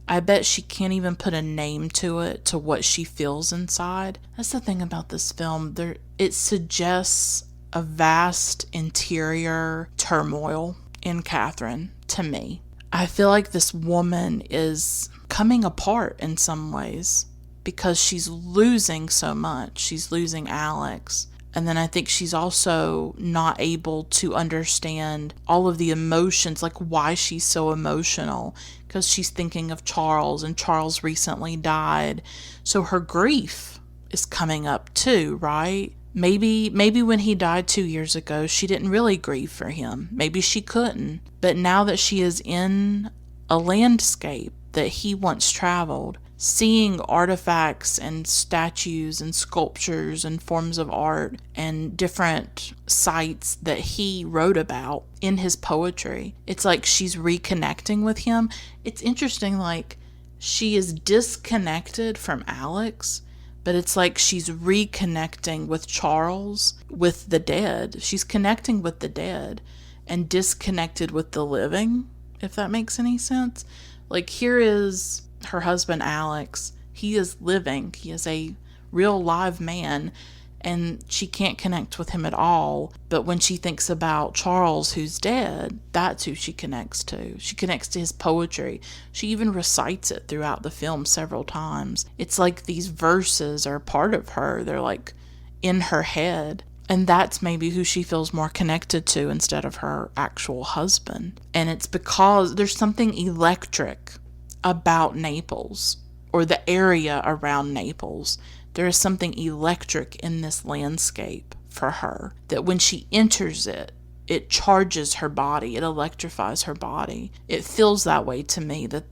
Speaker 1: I bet she can't even put a name to it, to what she feels inside. That's the thing about this film. It suggests a vast interior turmoil in Katherine, to me. I feel like this woman is coming apart in some ways because she's losing so much. She's losing Alex. And then I think she's also not able to understand all of the emotions, like why she's so emotional, because she's thinking of Charles, and Charles recently died. So her grief is coming up too, right? Maybe when he died 2 years ago, she didn't really grieve for him. Maybe she couldn't. But now that she is in a landscape that he once traveled, seeing artifacts and statues and sculptures and forms of art and different sites that he wrote about in his poetry, it's like she's reconnecting with him. It's interesting, like she is disconnected from Alex, but it's like she's reconnecting with Charles, with the dead. She's connecting with the dead and disconnected with the living, if that makes any sense. Like, here is her husband, Alex. He is living. He is a real live man, and she can't connect with him at all. But when she thinks about Charles, who's dead, that's who she connects to. She connects to his poetry. She even recites it throughout the film several times. It's like these verses are part of her. They're like in her head. And that's maybe who she feels more connected to instead of her actual husband. And it's because there's something electric about Naples, or the area around Naples. There is something electric in this landscape for her, that when she enters it, it charges her body, it electrifies her body. It feels that way to me, that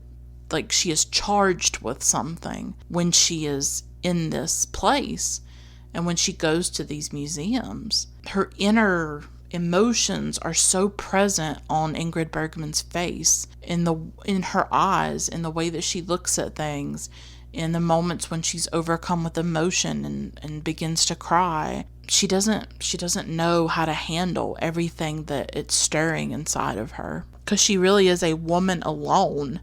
Speaker 1: like she is charged with something when she is in this place. And when she goes to these museums, her inner emotions are so present on Ingrid Bergman's face, in her eyes, in the way that she looks at things, in the moments when she's overcome with emotion and begins to cry. She doesn't know how to handle everything that it's stirring inside of her, because she really is a woman alone.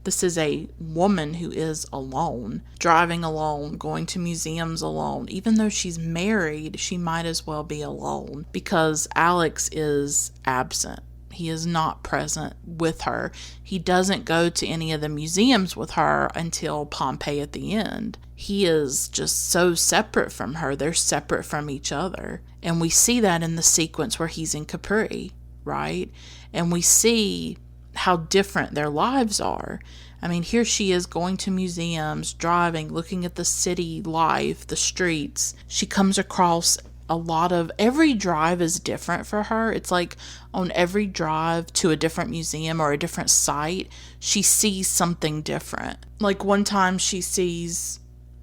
Speaker 1: This is a woman who is alone, driving alone, going to museums alone. Even though she's married, she might as well be alone, because Alex is absent. He is not present with her. He doesn't go to any of the museums with her until Pompeii at the end. He is just so separate from her. They're separate from each other. And we see that in the sequence where he's in Capri, right? And we see how different their lives are. I mean, here she is going to museums, driving, looking at the city life, the streets. She comes across every drive is different for her. It's like on every drive to a different museum or a different site, she sees something different. Like one time she sees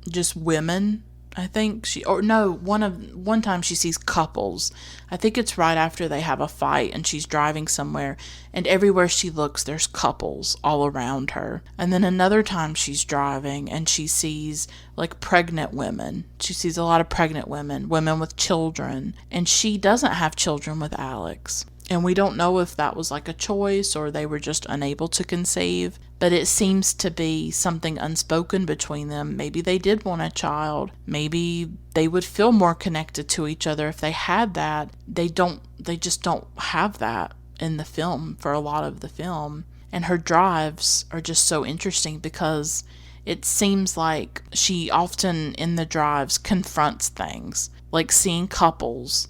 Speaker 1: just women, I think one time she sees couples. I think it's right after they have a fight and she's driving somewhere, and everywhere she looks there's couples all around her. And then another time she's driving and she sees like pregnant women. She sees a lot of pregnant women with children, and she doesn't have children with Alex. And we don't know if that was like a choice or they were just unable to conceive, but it seems to be something unspoken between them. Maybe they did want a child. Maybe they would feel more connected to each other if they had that. They just don't have that in the film for a lot of the film. And her drives are just so interesting because it seems like she often in the drives confronts things, like seeing couples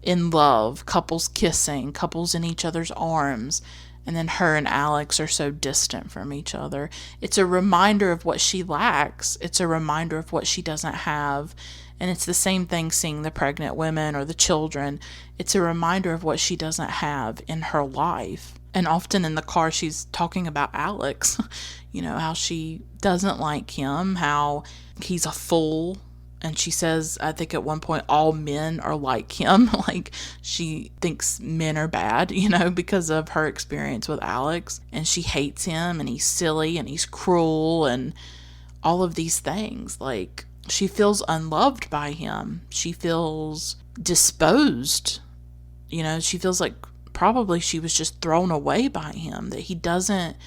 Speaker 1: in love, couples kissing, couples in each other's arms, and then her and Alex are so distant from each other. It's a reminder of what she lacks. It's a reminder of what she doesn't have. And it's the same thing seeing the pregnant women or the children. It's a reminder of what she doesn't have in her life. And often in the car she's talking about Alex, how she doesn't like him, how he's a fool. And she says, I think at one point, all men are like him. Like, she thinks men are bad, because of her experience with Alex. And she hates him, and he's silly, and he's cruel, and all of these things. Like, she feels unloved by him. She feels disposed. She feels like probably she was just thrown away by him, that he doesn't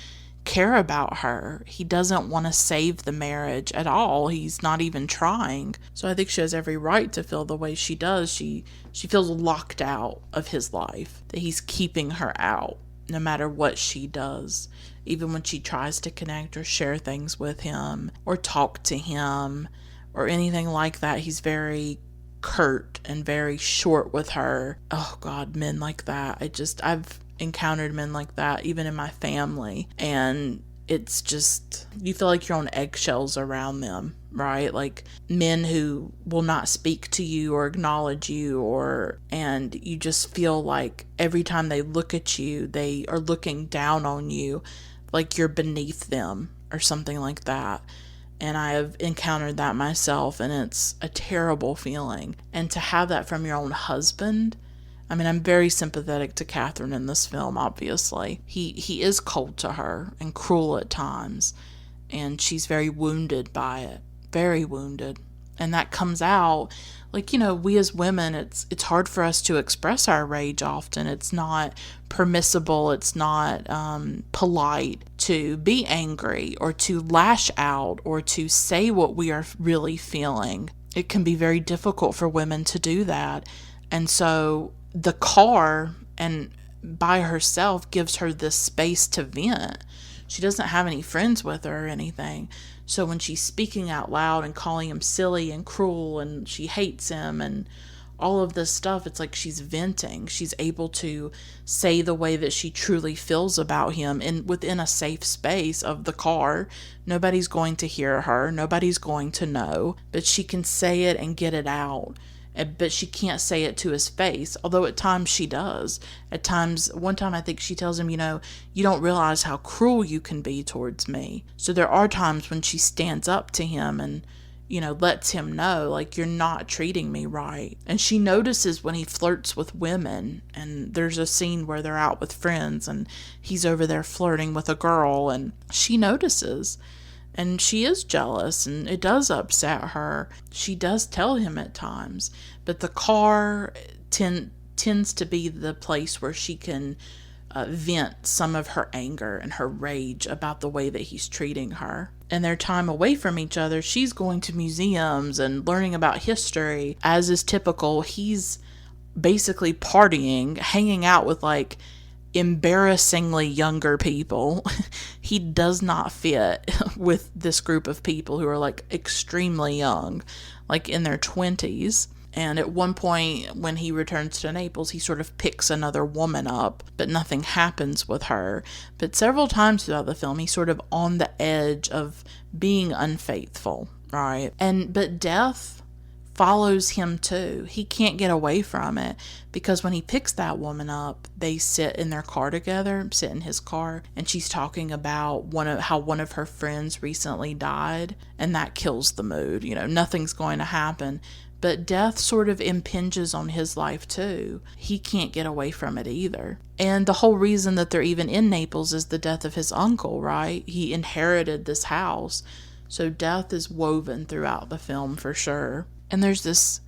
Speaker 1: care about her. He doesn't want to save the marriage at all. He's not even trying. So I think she has every right to feel the way she does. She feels locked out of his life, that he's keeping her out no matter what she does. Even when she tries to connect or share things with him or talk to him or anything like that, he's very curt and very short with her. Oh God, men like that. I've encountered men like that even in my family, and it's just, you feel like you're on eggshells around them, right? Like men who will not speak to you or acknowledge you, and you just feel like every time they look at you, they are looking down on you, like you're beneath them or something like that. And I have encountered that myself, and it's a terrible feeling. And to have that from your own husband, I mean, I'm very sympathetic to Katherine in this film, obviously. He is cold to her and cruel at times, and she's very wounded by it. Very wounded. And that comes out, like, we as women, it's hard for us to express our rage often. It's not permissible. It's not polite to be angry or to lash out or to say what we are really feeling. It can be very difficult for women to do that. And so the car and by herself gives her this space to vent. She doesn't have any friends with her or anything. So when she's speaking out loud and calling him silly and cruel and she hates him and all of this stuff, it's like she's venting. She's able to say the way that she truly feels about him within a safe space of the car. Nobody's going to hear her. Nobody's going to know. But she can say it and get it out. But she can't say it to his face, although at times she does. At times, one time I think she tells him, you don't realize how cruel you can be towards me. So there are times when she stands up to him and, lets him know, like, you're not treating me right. And she notices when he flirts with women, and there's a scene where they're out with friends and he's over there flirting with a girl, and she notices. And she is jealous, and it does upset her. She does tell him at times. But the car tends to be the place where she can vent some of her anger and her rage about the way that he's treating her. And their time away from each other, she's going to museums and learning about history. As is typical, he's basically partying, hanging out with, like, embarrassingly younger people. He does not fit with this group of people who are, like, extremely young, like in their 20s. And at one point when he returns to Naples, he sort of picks another woman up, but nothing happens with her. But several times throughout the film, he's sort of on the edge of being unfaithful, right? But death follows him too. He can't get away from it, because when he picks that woman up, they sit in their car together, sit in his car, and she's talking about how one of her friends recently died, and that kills the mood. Nothing's going to happen. But death sort of impinges on his life too. He can't get away from it either. And the whole reason that they're even in Naples is the death of his uncle, right? He inherited this house. So death is woven throughout the film for sure. And there's this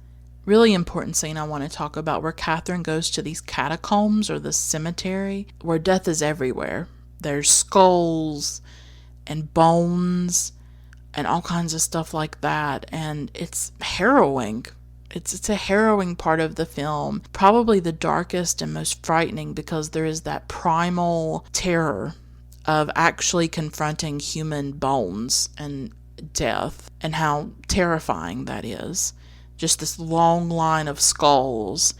Speaker 1: really important scene I want to talk about where Katherine goes to these catacombs or the cemetery where death is everywhere. There's skulls and bones and all kinds of stuff like that. And it's harrowing. It's a harrowing part of the film. Probably the darkest and most frightening, because there is that primal terror of actually confronting human bones and death, and how terrifying that is. Just this long line of skulls,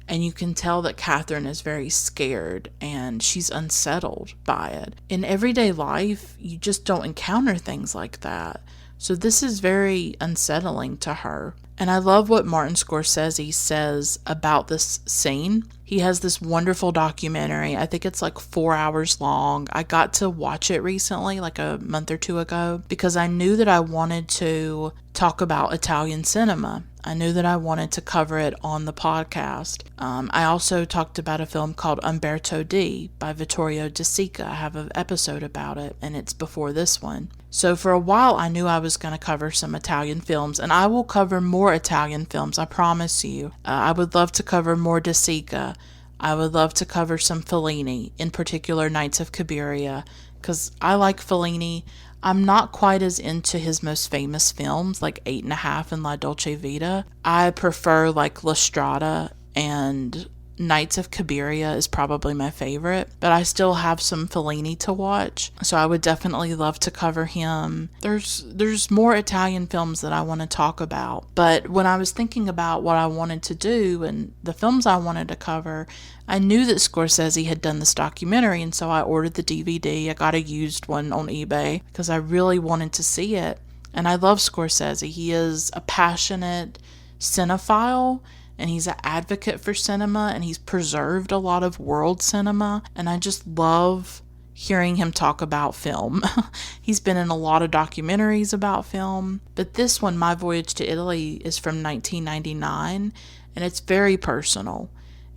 Speaker 1: and you can tell that Katherine is very scared and she's unsettled by it. In everyday life, you just don't encounter things like that. So this is very unsettling to her. And I love what Martin Scorsese says about this scene. He has this wonderful documentary. I think it's like 4 hours long. I got to watch it recently, like a month or two ago, because I knew that I wanted to talk about Italian cinema. I knew that I wanted to cover it on the podcast. I also talked about a film called Umberto D by Vittorio De Sica. I have an episode about it, and it's before this one. So for a while, I knew I was going to cover some Italian films, and I will cover more Italian films, I promise you. I would love to cover more De Sica. I would love to cover some Fellini, in particular Nights of Cabiria, because I like Fellini. I'm not quite as into his most famous films, like 8.5 and La Dolce Vita. I prefer like La Strada, and Nights of Cabiria is probably my favorite, but I still have some Fellini to watch, so I would definitely love to cover him. There's more Italian films that I want to talk about, but when I was thinking about what I wanted to do and the films I wanted to cover, I knew that Scorsese had done this documentary, and so I ordered the DVD. I got a used one on eBay because I really wanted to see it. And I love Scorsese. He is a passionate cinephile, and he's an advocate for cinema, and he's preserved a lot of world cinema, and I just love hearing him talk about film. He's been in a lot of documentaries about film, but this one, My Voyage to Italy, is from 1999, and it's very personal.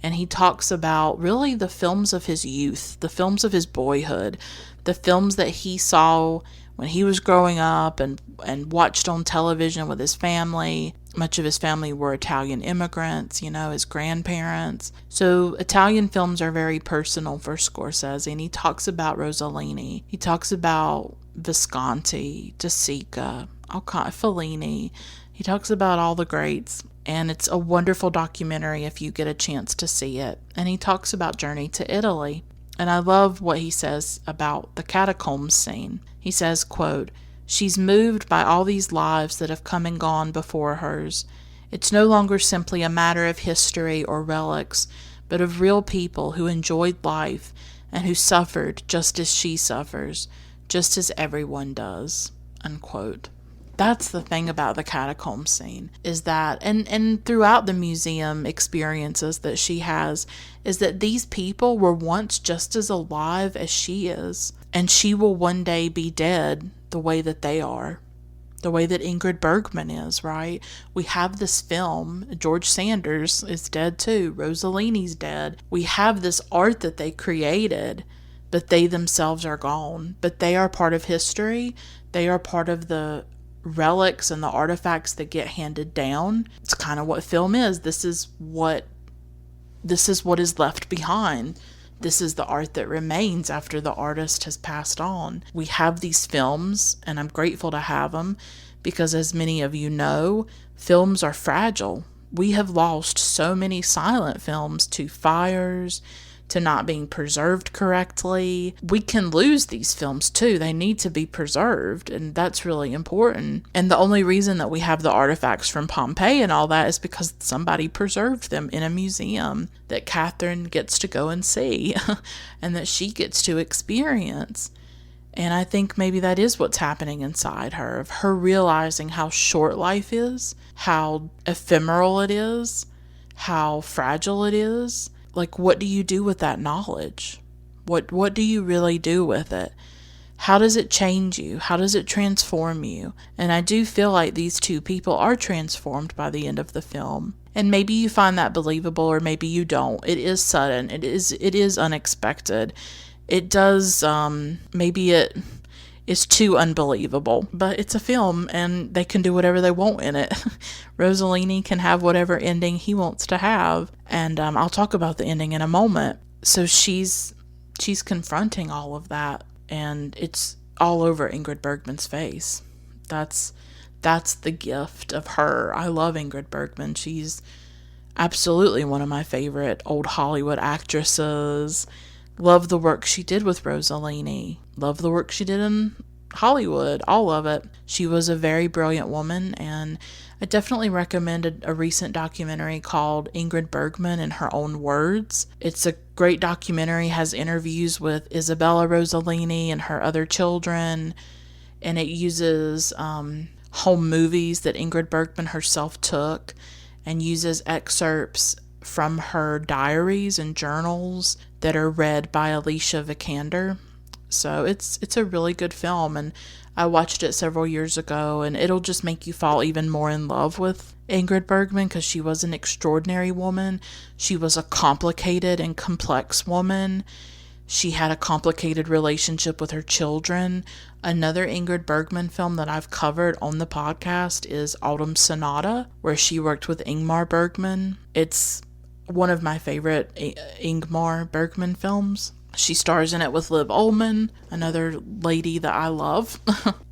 Speaker 1: And he talks about really the films of his youth, the films of his boyhood, the films that he saw when he was growing up and watched on television with his family. Much of his family were Italian immigrants, his grandparents. So Italian films are very personal for Scorsese, and he talks about Rossellini. He talks about Visconti, De Sica, Fellini. He talks about all the greats, and it's a wonderful documentary if you get a chance to see it. And he talks about Journey to Italy. And I love what he says about the catacombs scene. He says, quote, "She's moved by all these lives that have come and gone before hers. It's no longer simply a matter of history or relics, but of real people who enjoyed life and who suffered just as she suffers, just as everyone does." Unquote. That's the thing about the catacomb scene, is that, and throughout the museum experiences that she has, is that these people were once just as alive as she is, and she will one day be dead the way that they are, the way that Ingrid Bergman is, right? We have this film, George Sanders is dead too, Rossellini's dead. We have this art that they created, but they themselves are gone. But they are part of history. They are part of the relics and the artifacts that get handed down. It's kind of what film is. This is what is left behind. This is the art that remains after the artist has passed on. We have these films, and I'm grateful to have them, because as many of you know, films are fragile. We have lost so many silent films to fires, to not being preserved correctly. We can lose these films too. They need to be preserved, and that's really important. And the only reason that we have the artifacts from Pompeii and all that is because somebody preserved them in a museum that Katherine gets to go and see and that she gets to experience. And I think maybe that is what's happening inside her, of her realizing how short life is, how ephemeral it is, how fragile it is. Like, what do you do with that knowledge? What do you really do with it? How does it change you? How does it transform you? And I do feel like these two people are transformed by the end of the film. And maybe you find that believable, or maybe you don't. It is sudden. It is unexpected. It does, maybe it is too unbelievable, but it's a film and they can do whatever they want in it. Rossellini can have whatever ending he wants to have, and I'll talk about the ending in a moment. So she's confronting all of that, and it's all over Ingrid Bergman's face. That's the gift of her. I love Ingrid Bergman. She's absolutely one of my favorite old Hollywood actresses. Love the work she did with Rossellini. Love the work she did in Hollywood. All of it. She was a very brilliant woman, and I definitely recommend a recent documentary called Ingrid Bergman in Her Own Words. It's a great documentary, has interviews with Isabella Rossellini and her other children, and it uses home movies that Ingrid Bergman herself took, and uses excerpts from her diaries and journals that are read by Alicia Vikander. So it's a really good film, and I watched it several years ago, and it'll just make you fall even more in love with Ingrid Bergman, because she was an extraordinary woman. She was a complicated and complex woman. She had a complicated relationship with her children. Another Ingrid Bergman film that I've covered on the podcast is Autumn Sonata, where she worked with Ingmar Bergman. It's one of my favorite Ingmar Bergman films. She stars in it with Liv Ullmann, another lady that I love.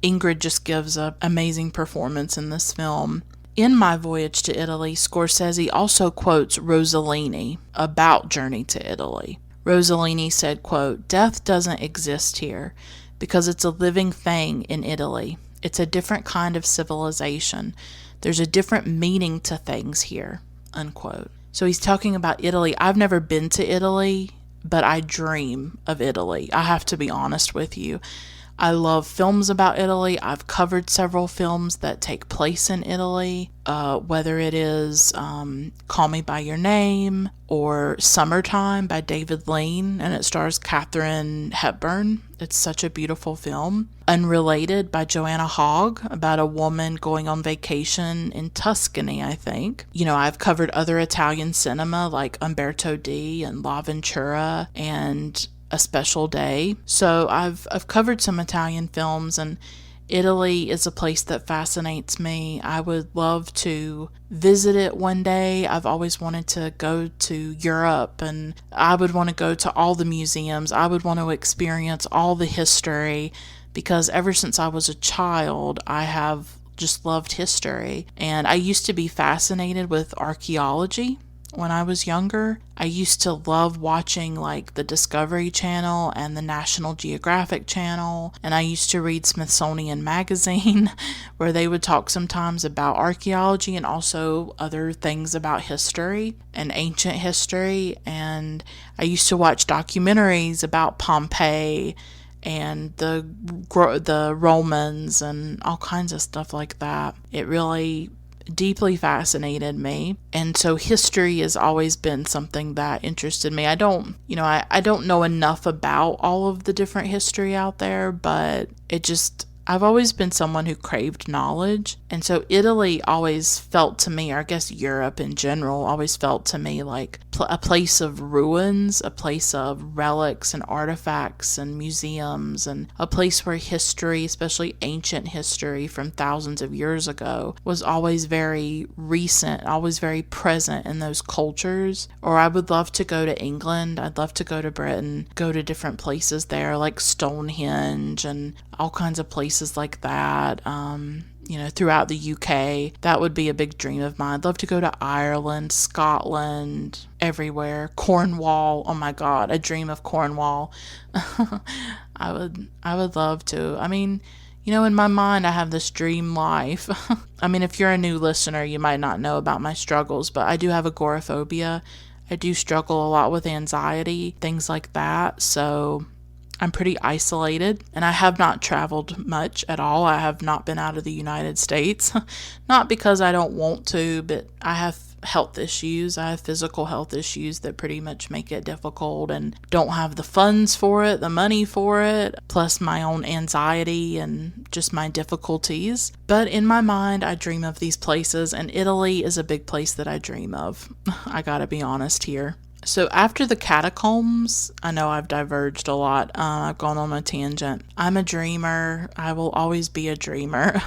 Speaker 1: Ingrid just gives an amazing performance in this film. In My Voyage to Italy, Scorsese also quotes Rossellini about Journey to Italy. Rossellini said, quote, "Death doesn't exist here because it's a living thing in Italy. It's a different kind of civilization. There's a different meaning to things here," unquote. So he's talking about Italy. I've never been to Italy, but I dream of Italy. I have to be honest with you. I love films about Italy. I've covered several films that take place in Italy, whether it is Call Me By Your Name or Summertime by David Lean, and it stars Katharine Hepburn. It's such a beautiful film. Unrelated by Joanna Hogg, about a woman going on vacation in Tuscany, I think. I've covered other Italian cinema like Umberto D and La Ventura, and a special day. So I've covered some Italian films, and Italy is a place that fascinates me. I would love to visit it one day. I've always wanted to go to Europe, and I would want to go to all the museums. I would want to experience all the history, because ever since I was a child, I have just loved history. And I used to be fascinated with archaeology when I was younger. I used to love watching like the Discovery Channel and the National Geographic Channel, and I used to read Smithsonian Magazine where they would talk sometimes about archaeology and also other things about history and ancient history. And I used to watch documentaries about Pompeii and the Romans and all kinds of stuff like that. It really deeply fascinated me. And so history has always been something that interested me. I don't know enough about all of the different history out there, but I've always been someone who craved knowledge. And so Italy always felt to me, or I guess Europe in general, always felt to me like a place of ruins, a place of relics and artifacts and museums, and a place where history, especially ancient history from thousands of years ago, was always very recent, always very present in those cultures. Or I would love to go to England. I'd love to go to Britain, go to different places there like Stonehenge and all kinds of places like that. Throughout the UK. That would be a big dream of mine. I'd love to go to Ireland, Scotland, everywhere. Cornwall. Oh my God, a dream of Cornwall. I would love to. I mean, in my mind, I have this dream life. I mean, if you're a new listener, you might not know about my struggles, but I do have agoraphobia. I do struggle a lot with anxiety, things like that. So I'm pretty isolated, and I have not traveled much at all. I have not been out of the United States. Not because I don't want to, but I have health issues. I have physical health issues that pretty much make it difficult, and don't have the funds for it, the money for it, plus my own anxiety and just my difficulties. But in my mind, I dream of these places, and Italy is a big place that I dream of. I gotta be honest here. So after the catacombs, I know I've diverged a lot. I've gone on a tangent. I'm a dreamer. I will always be a dreamer.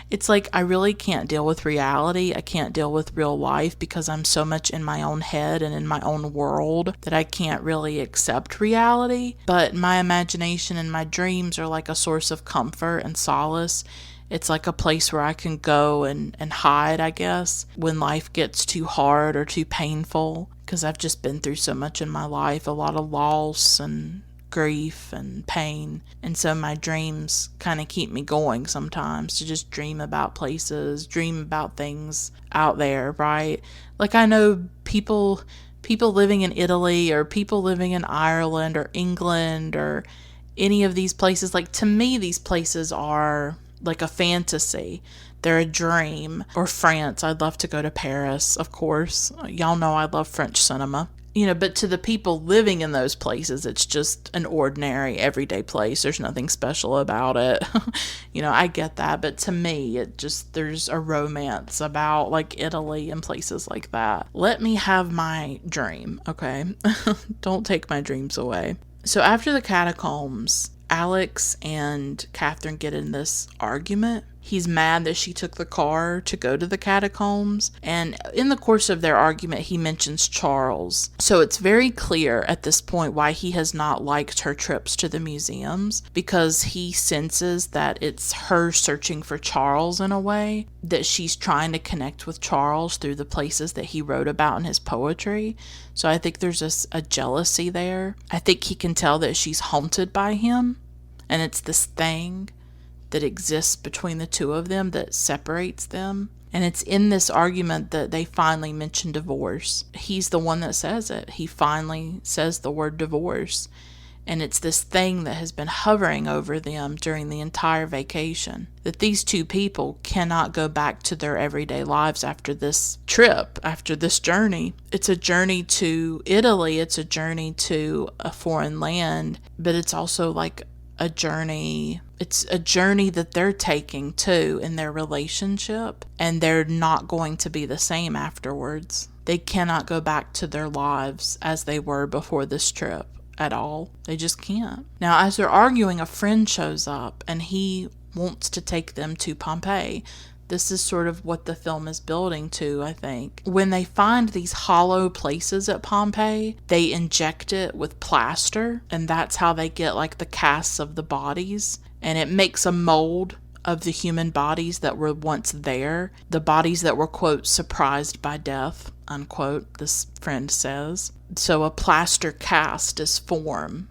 Speaker 1: It's like I really can't deal with reality. I can't deal with real life because I'm so much in my own head and in my own world that I can't really accept reality. But my imagination and my dreams are like a source of comfort and solace. It's like a place where I can go and hide, I guess, when life gets too hard or too painful, because I've just been through so much in my life, a lot of loss and grief and pain. And so my dreams kind of keep me going sometimes, to just dream about places, dream about things out there, right? Like I know people living in Italy or people living in Ireland or England or any of these places. Like to me, these places are like a fantasy. They're a dream. Or France. I'd love to go to Paris, of course. Y'all know I love French cinema. But to the people living in those places, it's just an ordinary, everyday place. There's nothing special about it. I get that. But to me, there's a romance about like Italy and places like that. Let me have my dream, okay? Don't take my dreams away. So after the catacombs, Alex and Katherine get in this argument. He's mad that she took the car to go to the catacombs. And in the course of their argument, he mentions Charles. So it's very clear at this point why he has not liked her trips to the museums, because he senses that it's her searching for Charles in a way, that she's trying to connect with Charles through the places that he wrote about in his poetry. So I think there's a jealousy there. I think he can tell that she's haunted by him, and it's this thing that exists between the two of them that separates them. And it's in this argument that they finally mention divorce. He's the one that says it. He finally says the word divorce. And it's this thing that has been hovering over them during the entire vacation, that these two people cannot go back to their everyday lives after this trip, after this journey. It's a journey to Italy. It's a journey to a foreign land, but it's also like a journey. It's a journey that they're taking too in their relationship, and they're not going to be the same afterwards. They cannot go back to their lives as they were before this trip. at all. They just can't. Now, as they're arguing, a friend shows up and he wants to take them to Pompeii. This is sort of what the film is building to, I think. When they find these hollow places at Pompeii, they inject it with plaster, and that's how they get like the casts of the bodies. And it makes a mold of the human bodies that were once there, the bodies that were, quote, surprised by death, unquote, this friend says. So a plaster cast is formed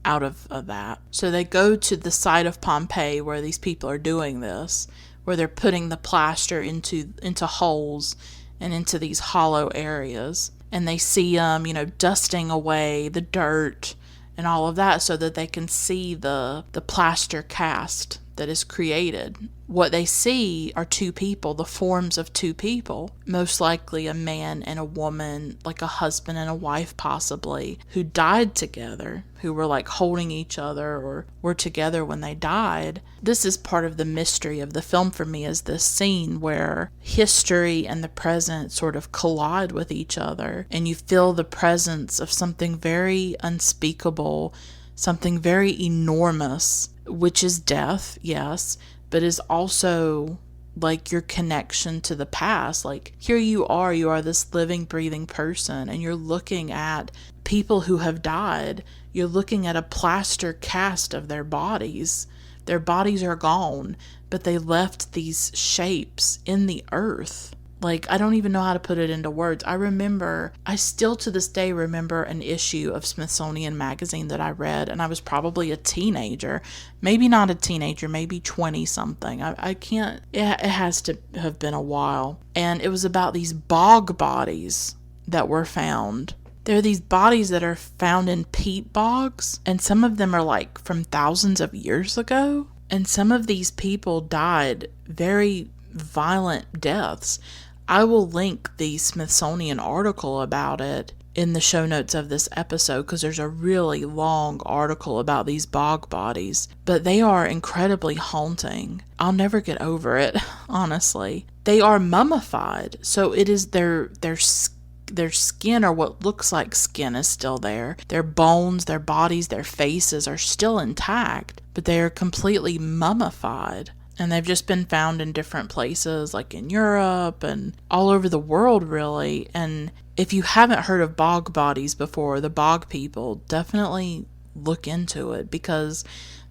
Speaker 1: out of that. So they go to the site of Pompeii where these people are doing this, where they're putting the plaster into holes and into these hollow areas. And they see them, dusting away the dirt and all of that so that they can see the plaster cast that is created. What they see are two people, the forms of two people, most likely a man and a woman, like a husband and a wife possibly, who died together, who were like holding each other or were together when they died. This is part of the mystery of the film for me, is this scene where history and the present sort of collide with each other, and you feel the presence of something very unspeakable, something very enormous, which is death, yes, but is also like your connection to the past. Like, here you are this living, breathing person, and you're looking at people who have died. You're looking at a plaster cast of their bodies. Their bodies are gone, but they left these shapes in the earth. Like, I don't even know how to put it into words. I still to this day remember an issue of Smithsonian Magazine that I read, and I was probably a teenager. Maybe not a teenager, maybe 20-something. I can't, it has to have been a while. And it was about these bog bodies that were found. There are these bodies that are found in peat bogs, and some of them are like from thousands of years ago. And some of these people died very violent deaths. I will link the Smithsonian article about it in the show notes of this episode, because there's a really long article about these bog bodies, but they are incredibly haunting. I'll never get over it, honestly. They are mummified, so it is their skin, or what looks like skin, is still there. Their bones, their bodies, their faces are still intact, but they are completely mummified. And they've just been found in different places, like in Europe and all over the world, really. And if you haven't heard of bog bodies before, the bog people, definitely look into it, because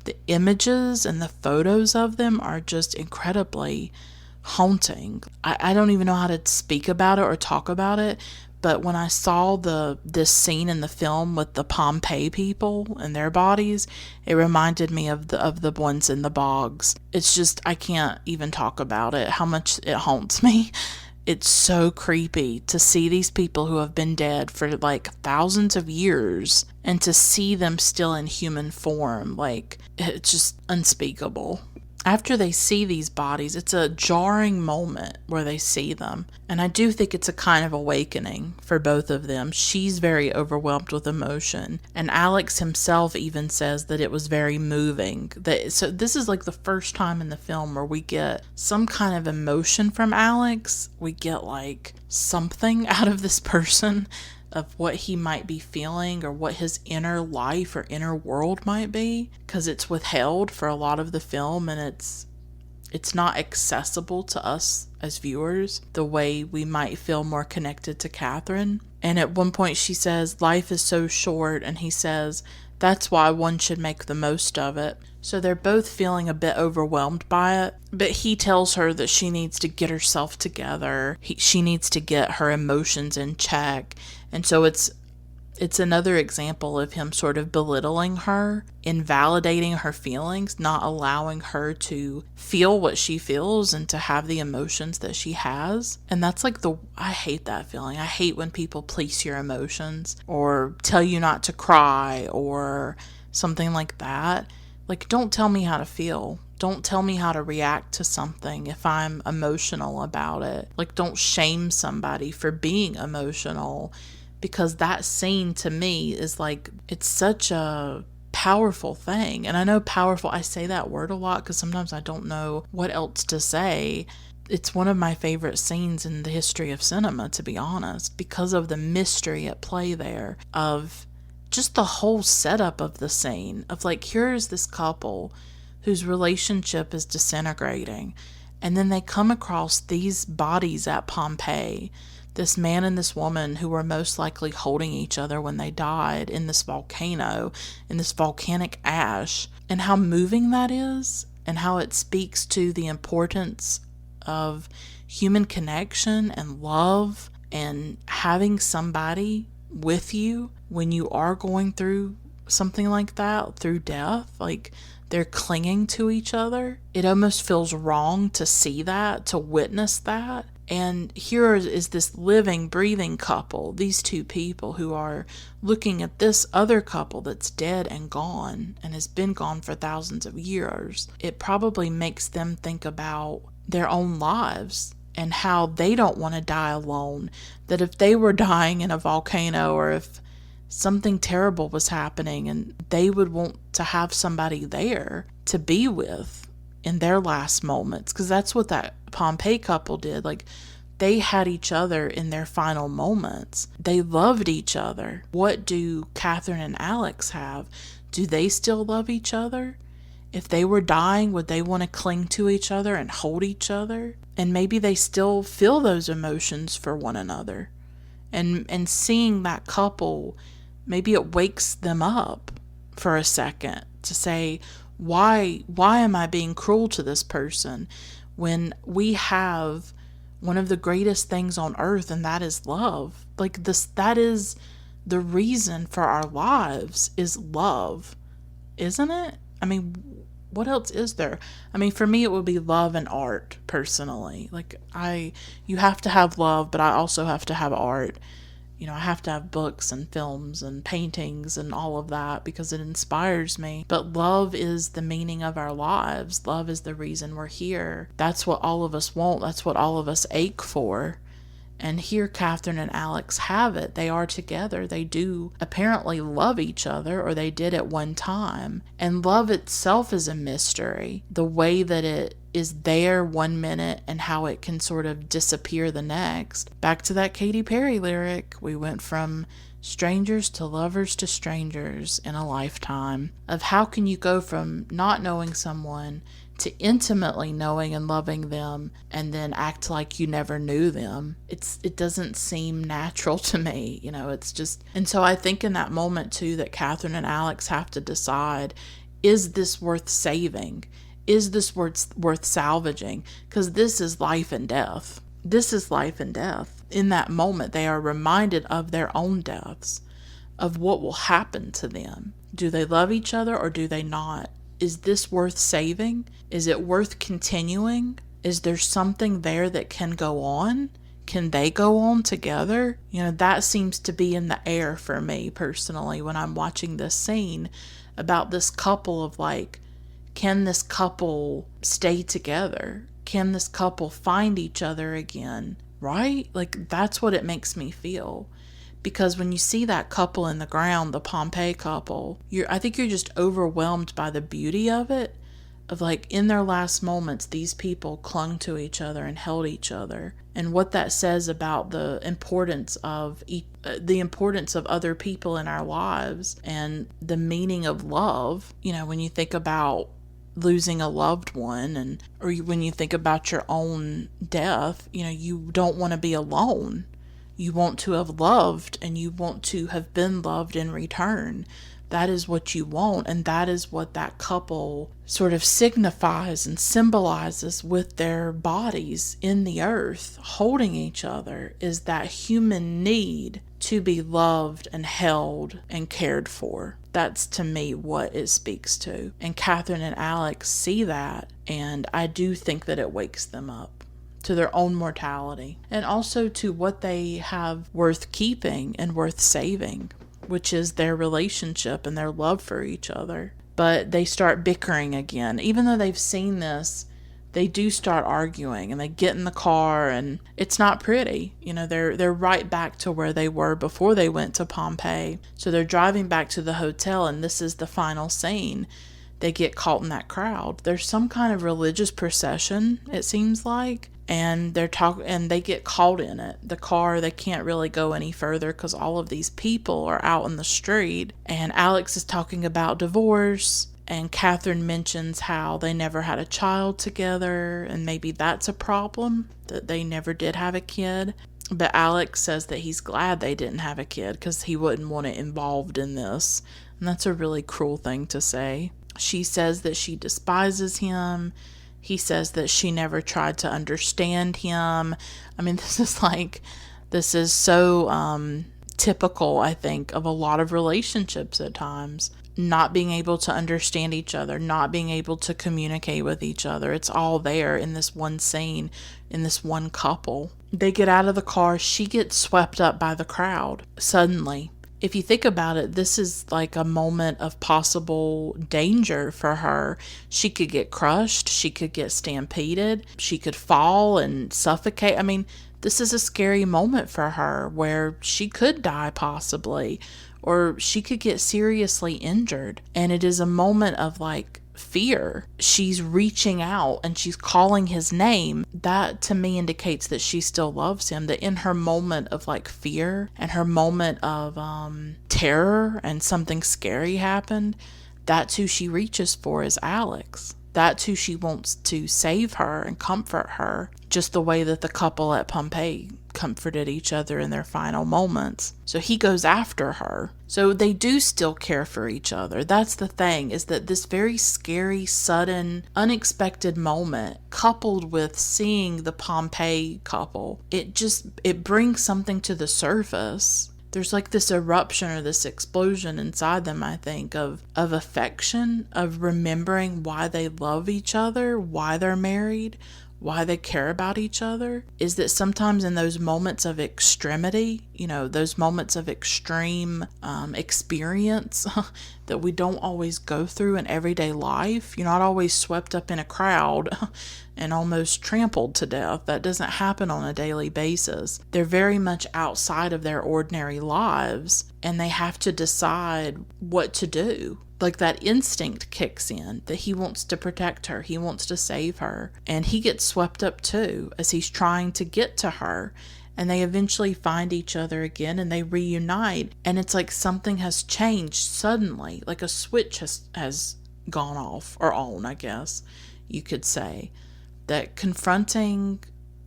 Speaker 1: the images and the photos of them are just incredibly haunting. I don't even know how to speak about it or talk about it, but when I saw this scene in the film with the Pompeii people and their bodies, it reminded me of the ones in the bogs. It's just, I can't even talk about it, how much it haunts me. It's so creepy to see these people who have been dead for like thousands of years, and to see them still in human form. Like, it's just unspeakable. After they see these bodies, it's a jarring moment where they see them. And I do think it's a kind of awakening for both of them. She's very overwhelmed with emotion. And Alex himself even says that it was very moving. So this is like the first time in the film where we get some kind of emotion from Alex. We get like something out of this person, of what he might be feeling, or what his inner life or inner world might be, because it's withheld for a lot of the film, and it's not accessible to us as viewers the way we might feel more connected to Katherine. And at one point she says, life is so short, and he says, that's why one should make the most of it. So they're both feeling a bit overwhelmed by it, but he tells her that she needs to get herself together. She needs to get her emotions in check. And so it's another example of him sort of belittling her, invalidating her feelings, not allowing her to feel what she feels and to have the emotions that she has. And that's like I hate that feeling. I hate when people police your emotions or tell you not to cry or something like that. Like, don't tell me how to feel. Don't tell me how to react to something if I'm emotional about it. Like, don't shame somebody for being emotional. Because that scene to me is like, it's such a powerful thing. And I know powerful, I say that word a lot because sometimes I don't know what else to say. It's one of my favorite scenes in the history of cinema, to be honest, because of the mystery at play there of just the whole setup of the scene of like, here's this couple whose relationship is disintegrating, and then they come across these bodies at Pompeii, this man and this woman who were most likely holding each other when they died in this volcano, in this volcanic ash, and how moving that is, and how it speaks to the importance of human connection and love, and having somebody with you when you are going through something like that, through death. Like, they're clinging to each other. It almost feels wrong to see that, to witness that. And here is this living, breathing couple, these two people who are looking at this other couple that's dead and gone and has been gone for thousands of years. It probably makes them think about their own lives and how they don't want to die alone. That if they were dying in a volcano, or if something terrible was happening, and they would want to have somebody there to be with in their last moments, because that's what that Pompeii couple did. Like, they had each other in their final moments. They loved each other. What do Katherine and Alex have? Do they still love each other? If they were dying, would they want to cling to each other and hold each other? And maybe they still feel those emotions for one another. And seeing that couple, maybe it wakes them up for a second to say, why am I being cruel to this person when we have one of the greatest things on earth, and that is love? Like, this, that is the reason for our lives, is love, isn't it? I mean, what else is there? I mean, for me, it would be love and art, personally. Like, you have to have love, but I also have to have art. You know, I have to have books and films and paintings and all of that because it inspires me. But love is the meaning of our lives. Love is the reason we're here. That's what all of us want. That's what all of us ache for. And here Katherine and Alex have it. They are together. They do apparently love each other, or they did at one time. And love itself is a mystery. The way that it is there one minute and how it can sort of disappear the next. Back to that Katy Perry lyric, we went from strangers to lovers to strangers in a lifetime. Of how can you go from not knowing someone to intimately knowing and loving them, and then act like you never knew them? It doesn't seem natural to me, you know. It's just, and so I think in that moment too that Katherine and Alex have to decide, is this worth saving? Is this worth salvaging? Because this is life and death. This is life and death. In that moment, they are reminded of their own deaths, of what will happen to them. Do they love each other or do they not? Is this worth saving? Is it worth continuing? Is there something there that can go on? Can they go on together? You know, that seems to be in the air for me personally when I'm watching this scene about this couple of like, can this couple stay together? Can this couple find each other again? Right? Like, that's what it makes me feel. Because when you see that couple in the ground, the Pompeii couple, I think you're just overwhelmed by the beauty of it. Of like, in their last moments, these people clung to each other and held each other. And what that says about the importance of other people in our lives and the meaning of love. You know, when you think about losing a loved one, or when you think about your own death, you know, you don't want to be alone. You want to have loved, and you want to have been loved in return. That is what you want, and that is what that couple sort of signifies and symbolizes with their bodies in the earth, holding each other, is that human need to be loved and held and cared for. That's, to me, what it speaks to. And Katherine and Alex see that, and I do think that it wakes them up to their own mortality, and also to what they have worth keeping and worth saving, which is their relationship and their love for each other. But they start bickering again. Even though they've seen this, they do start arguing, and they get in the car, and it's not pretty. You know, they're right back to where they were before they went to Pompeii. So they're driving back to the hotel, and this is the final scene. They get caught in that crowd. There's some kind of religious procession, it seems like, and they get caught in it. The car, they can't really go any further because all of these people are out in the street, and Alex is talking about divorce, and Katherine mentions how they never had a child together, and maybe that's a problem, that they never did have a kid. But Alex says that he's glad they didn't have a kid because he wouldn't want it involved in this. And that's a really cruel thing to say. She says that she despises him. He says that she never tried to understand him. I mean, this is so typical, I think, of a lot of relationships at times. Not being able to understand each other, not being able to communicate with each other. It's all there in this one scene, in this one couple. They get out of the car. She gets swept up by the crowd suddenly. If you think about it, this is like a moment of possible danger for her. She could get crushed. She could get stampeded. She could fall and suffocate. I mean, this is a scary moment for her where she could die possibly, or she could get seriously injured. And it is a moment of fear. She's reaching out and she's calling his name. That to me indicates that she still loves him, that in her moment of fear and her moment of terror and something scary happened, that's who she reaches for, is Alex. That's who she wants to save her and comfort her, just the way that the couple at Pompeii comforted each other in their final moments. So he goes after her. So they do still care for each other. That's the thing, is that this very scary, sudden, unexpected moment, coupled with seeing the Pompeii couple, it brings something to the surface. There's this eruption or this explosion inside them, I think, of affection, of remembering why they love each other, why they're married, why they care about each other. Is that sometimes in those moments of extremity, those moments of extreme experience that we don't always go through in everyday life. You're not always swept up in a crowd and almost trampled to death. That doesn't happen on a daily basis. They're very much outside of their ordinary lives, and they have to decide what to do. That instinct kicks in, that he wants to protect her, he wants to save her, and he gets swept up too as he's trying to get to her. And they eventually find each other again and they reunite, and it's like something has changed suddenly, like a switch has gone off, or on, I guess you could say. That confronting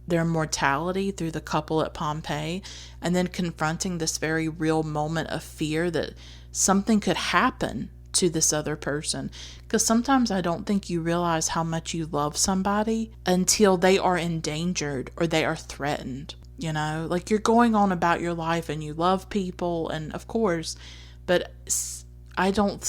Speaker 1: their mortality through the couple at Pompeii, and then confronting this very real moment of fear that something could happen to this other person. Because sometimes I don't think you realize how much you love somebody until they are endangered or they are threatened. You're going on about your life and you love people, and of course, but I don't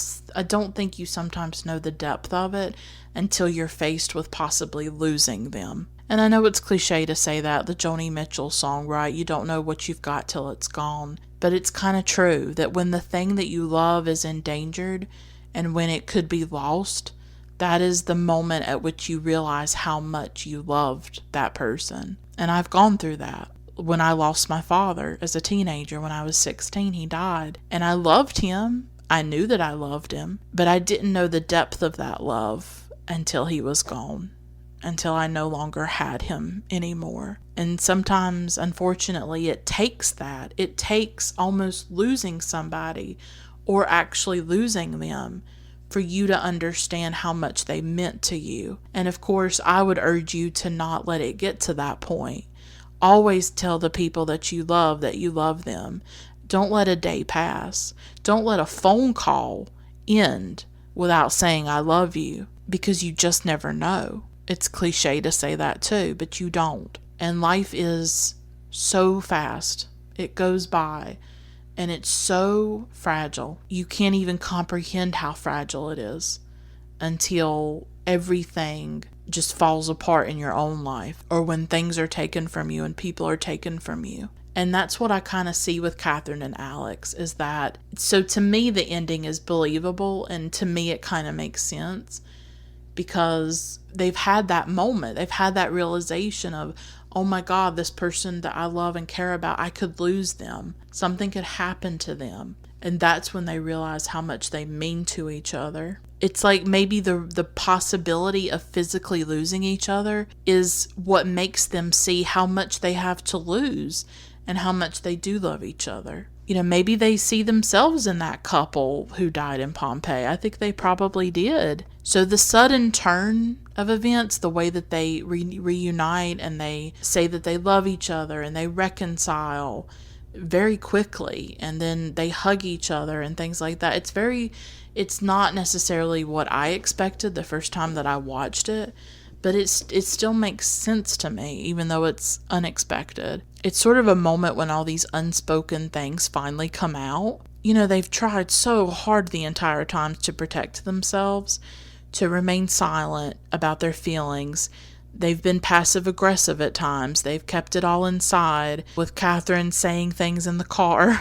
Speaker 1: think you sometimes know the depth of it until you're faced with possibly losing them. And I know it's cliche to say that, the Joni Mitchell song, right? You don't know what you've got till it's gone. But it's kind of true that when the thing that you love is endangered and when it could be lost, that is the moment at which you realize how much you loved that person. And I've gone through that. When I lost my father as a teenager, when I was 16, he died. And I loved him. I knew that I loved him, but I didn't know the depth of that love until he was gone, until I no longer had him anymore. And sometimes, unfortunately, it takes that. It takes almost losing somebody or actually losing them for you to understand how much they meant to you. And of course, I would urge you to not let it get to that point. Always tell the people that you love them. Don't let a day pass. Don't let a phone call end without saying I love you, because you just never know. It's cliche to say that too, but you don't. And life is so fast. It goes by, and it's so fragile. You can't even comprehend how fragile it is until everything just falls apart in your own life, or when things are taken from you and people are taken from you. And that's what I kind of see with Katherine and Alex, is that, so to me the ending is believable, and to me it kind of makes sense, because they've had that moment, they've had that realization of, oh my God, this person that I love and care about, I could lose them. Something could happen to them. And that's when they realize how much they mean to each other. It's like maybe the possibility of physically losing each other is what makes them see how much they have to lose and how much they do love each other. Maybe they see themselves in that couple who died in Pompeii. I think they probably did. So the sudden turn of events, the way that they reunite and they say that they love each other and they reconcile very quickly, and then they hug each other and things like that. It's not necessarily what I expected the first time that I watched it, but it still makes sense to me, even though it's unexpected. It's sort of a moment when all these unspoken things finally come out. They've tried so hard the entire time to protect themselves, to remain silent about their feelings. They've been passive aggressive at times. They've kept it all inside, with Katherine saying things in the car,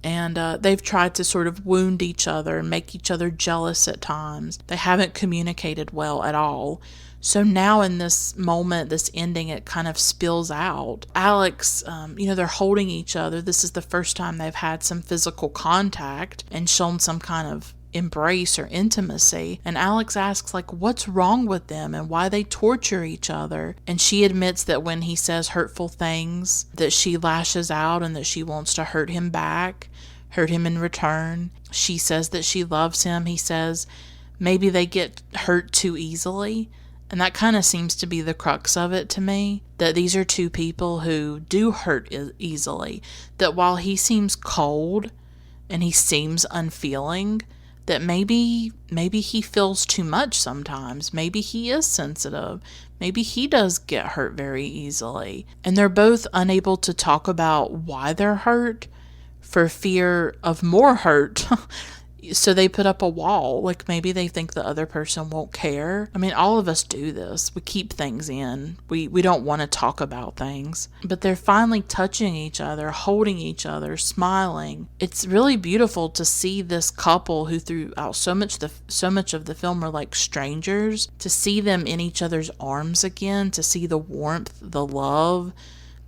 Speaker 1: and they've tried to sort of wound each other and make each other jealous at times. They haven't communicated well at all. So now in this moment, this ending, it kind of spills out. Alex, they're holding each other. This is the first time they've had some physical contact and shown some kind of embrace or intimacy. And Alex asks, what's wrong with them and why they torture each other. And she admits that when he says hurtful things, that she lashes out and that she wants to hurt him back, hurt him in return. She says that she loves him. He says maybe they get hurt too easily. And that kind of seems to be the crux of it to me, that these are two people who do hurt easily. That while he seems cold and he seems unfeeling, that maybe he feels too much sometimes. Maybe he is sensitive. Maybe he does get hurt very easily. And they're both unable to talk about why they're hurt for fear of more hurt. So they put up a wall. Maybe they think the other person won't care. I mean, all of us do this. We keep things in. We don't want to talk about things. But they're finally touching each other, holding each other, smiling. It's really beautiful to see this couple who throughout so much of the film are like strangers, to see them in each other's arms again, to see the warmth, the love,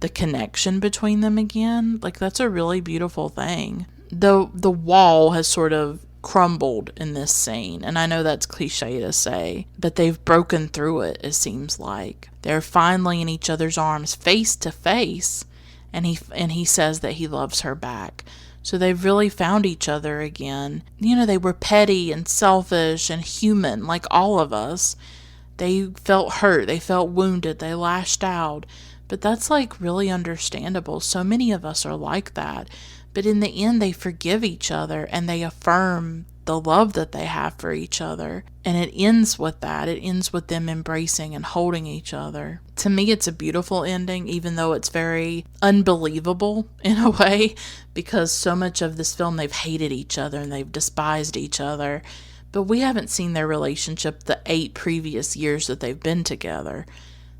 Speaker 1: the connection between them again. That's a really beautiful thing. The wall has sort of crumbled in this scene, and I know that's cliche to say, but they've broken through it seems like. They're finally in each other's arms, face to face, and he says that he loves her back. So they've really found each other again. They were petty and selfish and human, like all of us. They felt hurt, they felt wounded, they lashed out, but that's really understandable. So many of us are like that. But in the end, they forgive each other and they affirm the love that they have for each other. And it ends with that. It ends with them embracing and holding each other. To me, it's a beautiful ending, even though it's very unbelievable in a way, because so much of this film, they've hated each other and they've despised each other. But we haven't seen their relationship the 8 previous years that they've been together.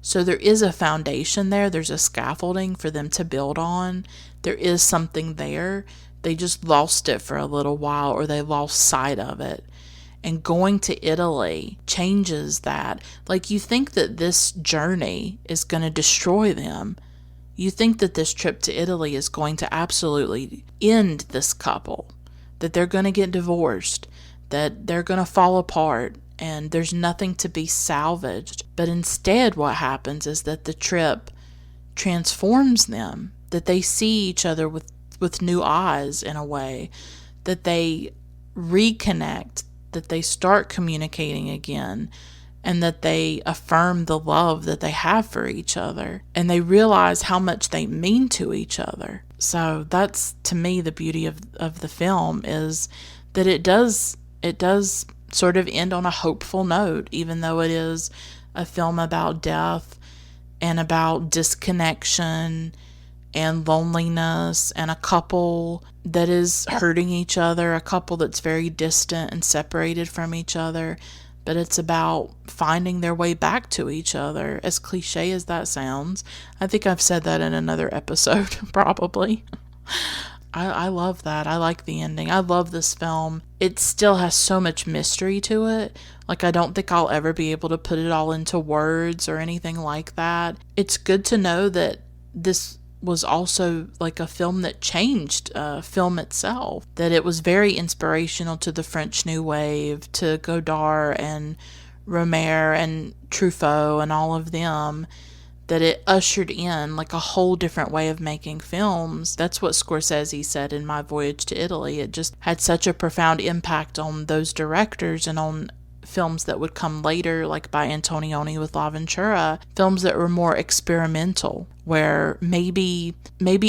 Speaker 1: So there is a foundation there. There's a scaffolding for them to build on. There is something there. They just lost it for a little while, or they lost sight of it. And going to Italy changes that. You think that this journey is going to destroy them. You think that this trip to Italy is going to absolutely end this couple. That they're going to get divorced. That they're going to fall apart. And there's nothing to be salvaged. But instead what happens is that the trip transforms them, that they see each other with new eyes in a way, that they reconnect, that they start communicating again, and that they affirm the love that they have for each other, and they realize how much they mean to each other. So that's, to me, the beauty of the film, is that it does sort of end on a hopeful note, even though it is a film about death and about disconnection and loneliness and a couple that is hurting each other, a couple that's very distant and separated from each other. But it's about finding their way back to each other, as cliche as that sounds. I think I've said that in another episode, probably. I love that. I like the ending. I love this film. It still has so much mystery to it. I don't think I'll ever be able to put it all into words or anything like that. It's good to know that this was also like a film that changed film itself, that it was very inspirational to the French New Wave, to Godard and Romer and Truffaut and all of them, that it ushered in like a whole different way of making films. That's what Scorsese said in My Voyage to Italy. It just had such a profound impact on those directors and on films that would come later, like by Antonioni with La Ventura, films that were more experimental, where maybe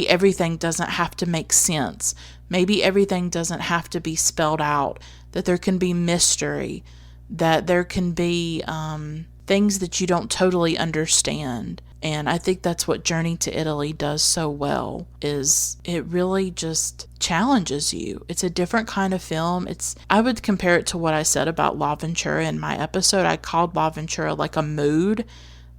Speaker 1: everything doesn't have to make sense. Maybe everything doesn't have to be spelled out, that there can be mystery, that there can be things that you don't totally understand. And I think that's what Journey to Italy does so well, is it really just challenges you. It's a different kind of film. I would compare it to what I said about La Ventura in my episode. I called La Ventura like a mood,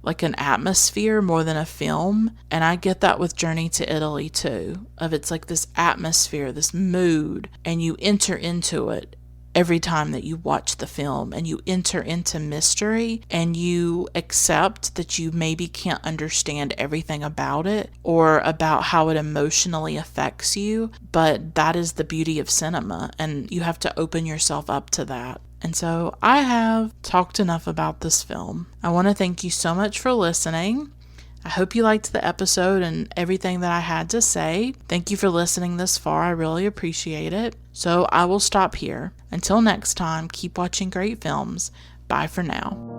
Speaker 1: like an atmosphere more than a film. And I get that with Journey to Italy too, of it's like this atmosphere, this mood, and you enter into it every time that you watch the film, and you enter into mystery, and you accept that you maybe can't understand everything about it or about how it emotionally affects you, but that is the beauty of cinema, and you have to open yourself up to that. And so I have talked enough about this film. I want to thank you so much for listening. I hope you liked the episode and everything that I had to say. Thank you for listening this far. I really appreciate it. So I will stop here. Until next time, keep watching great films. Bye for now.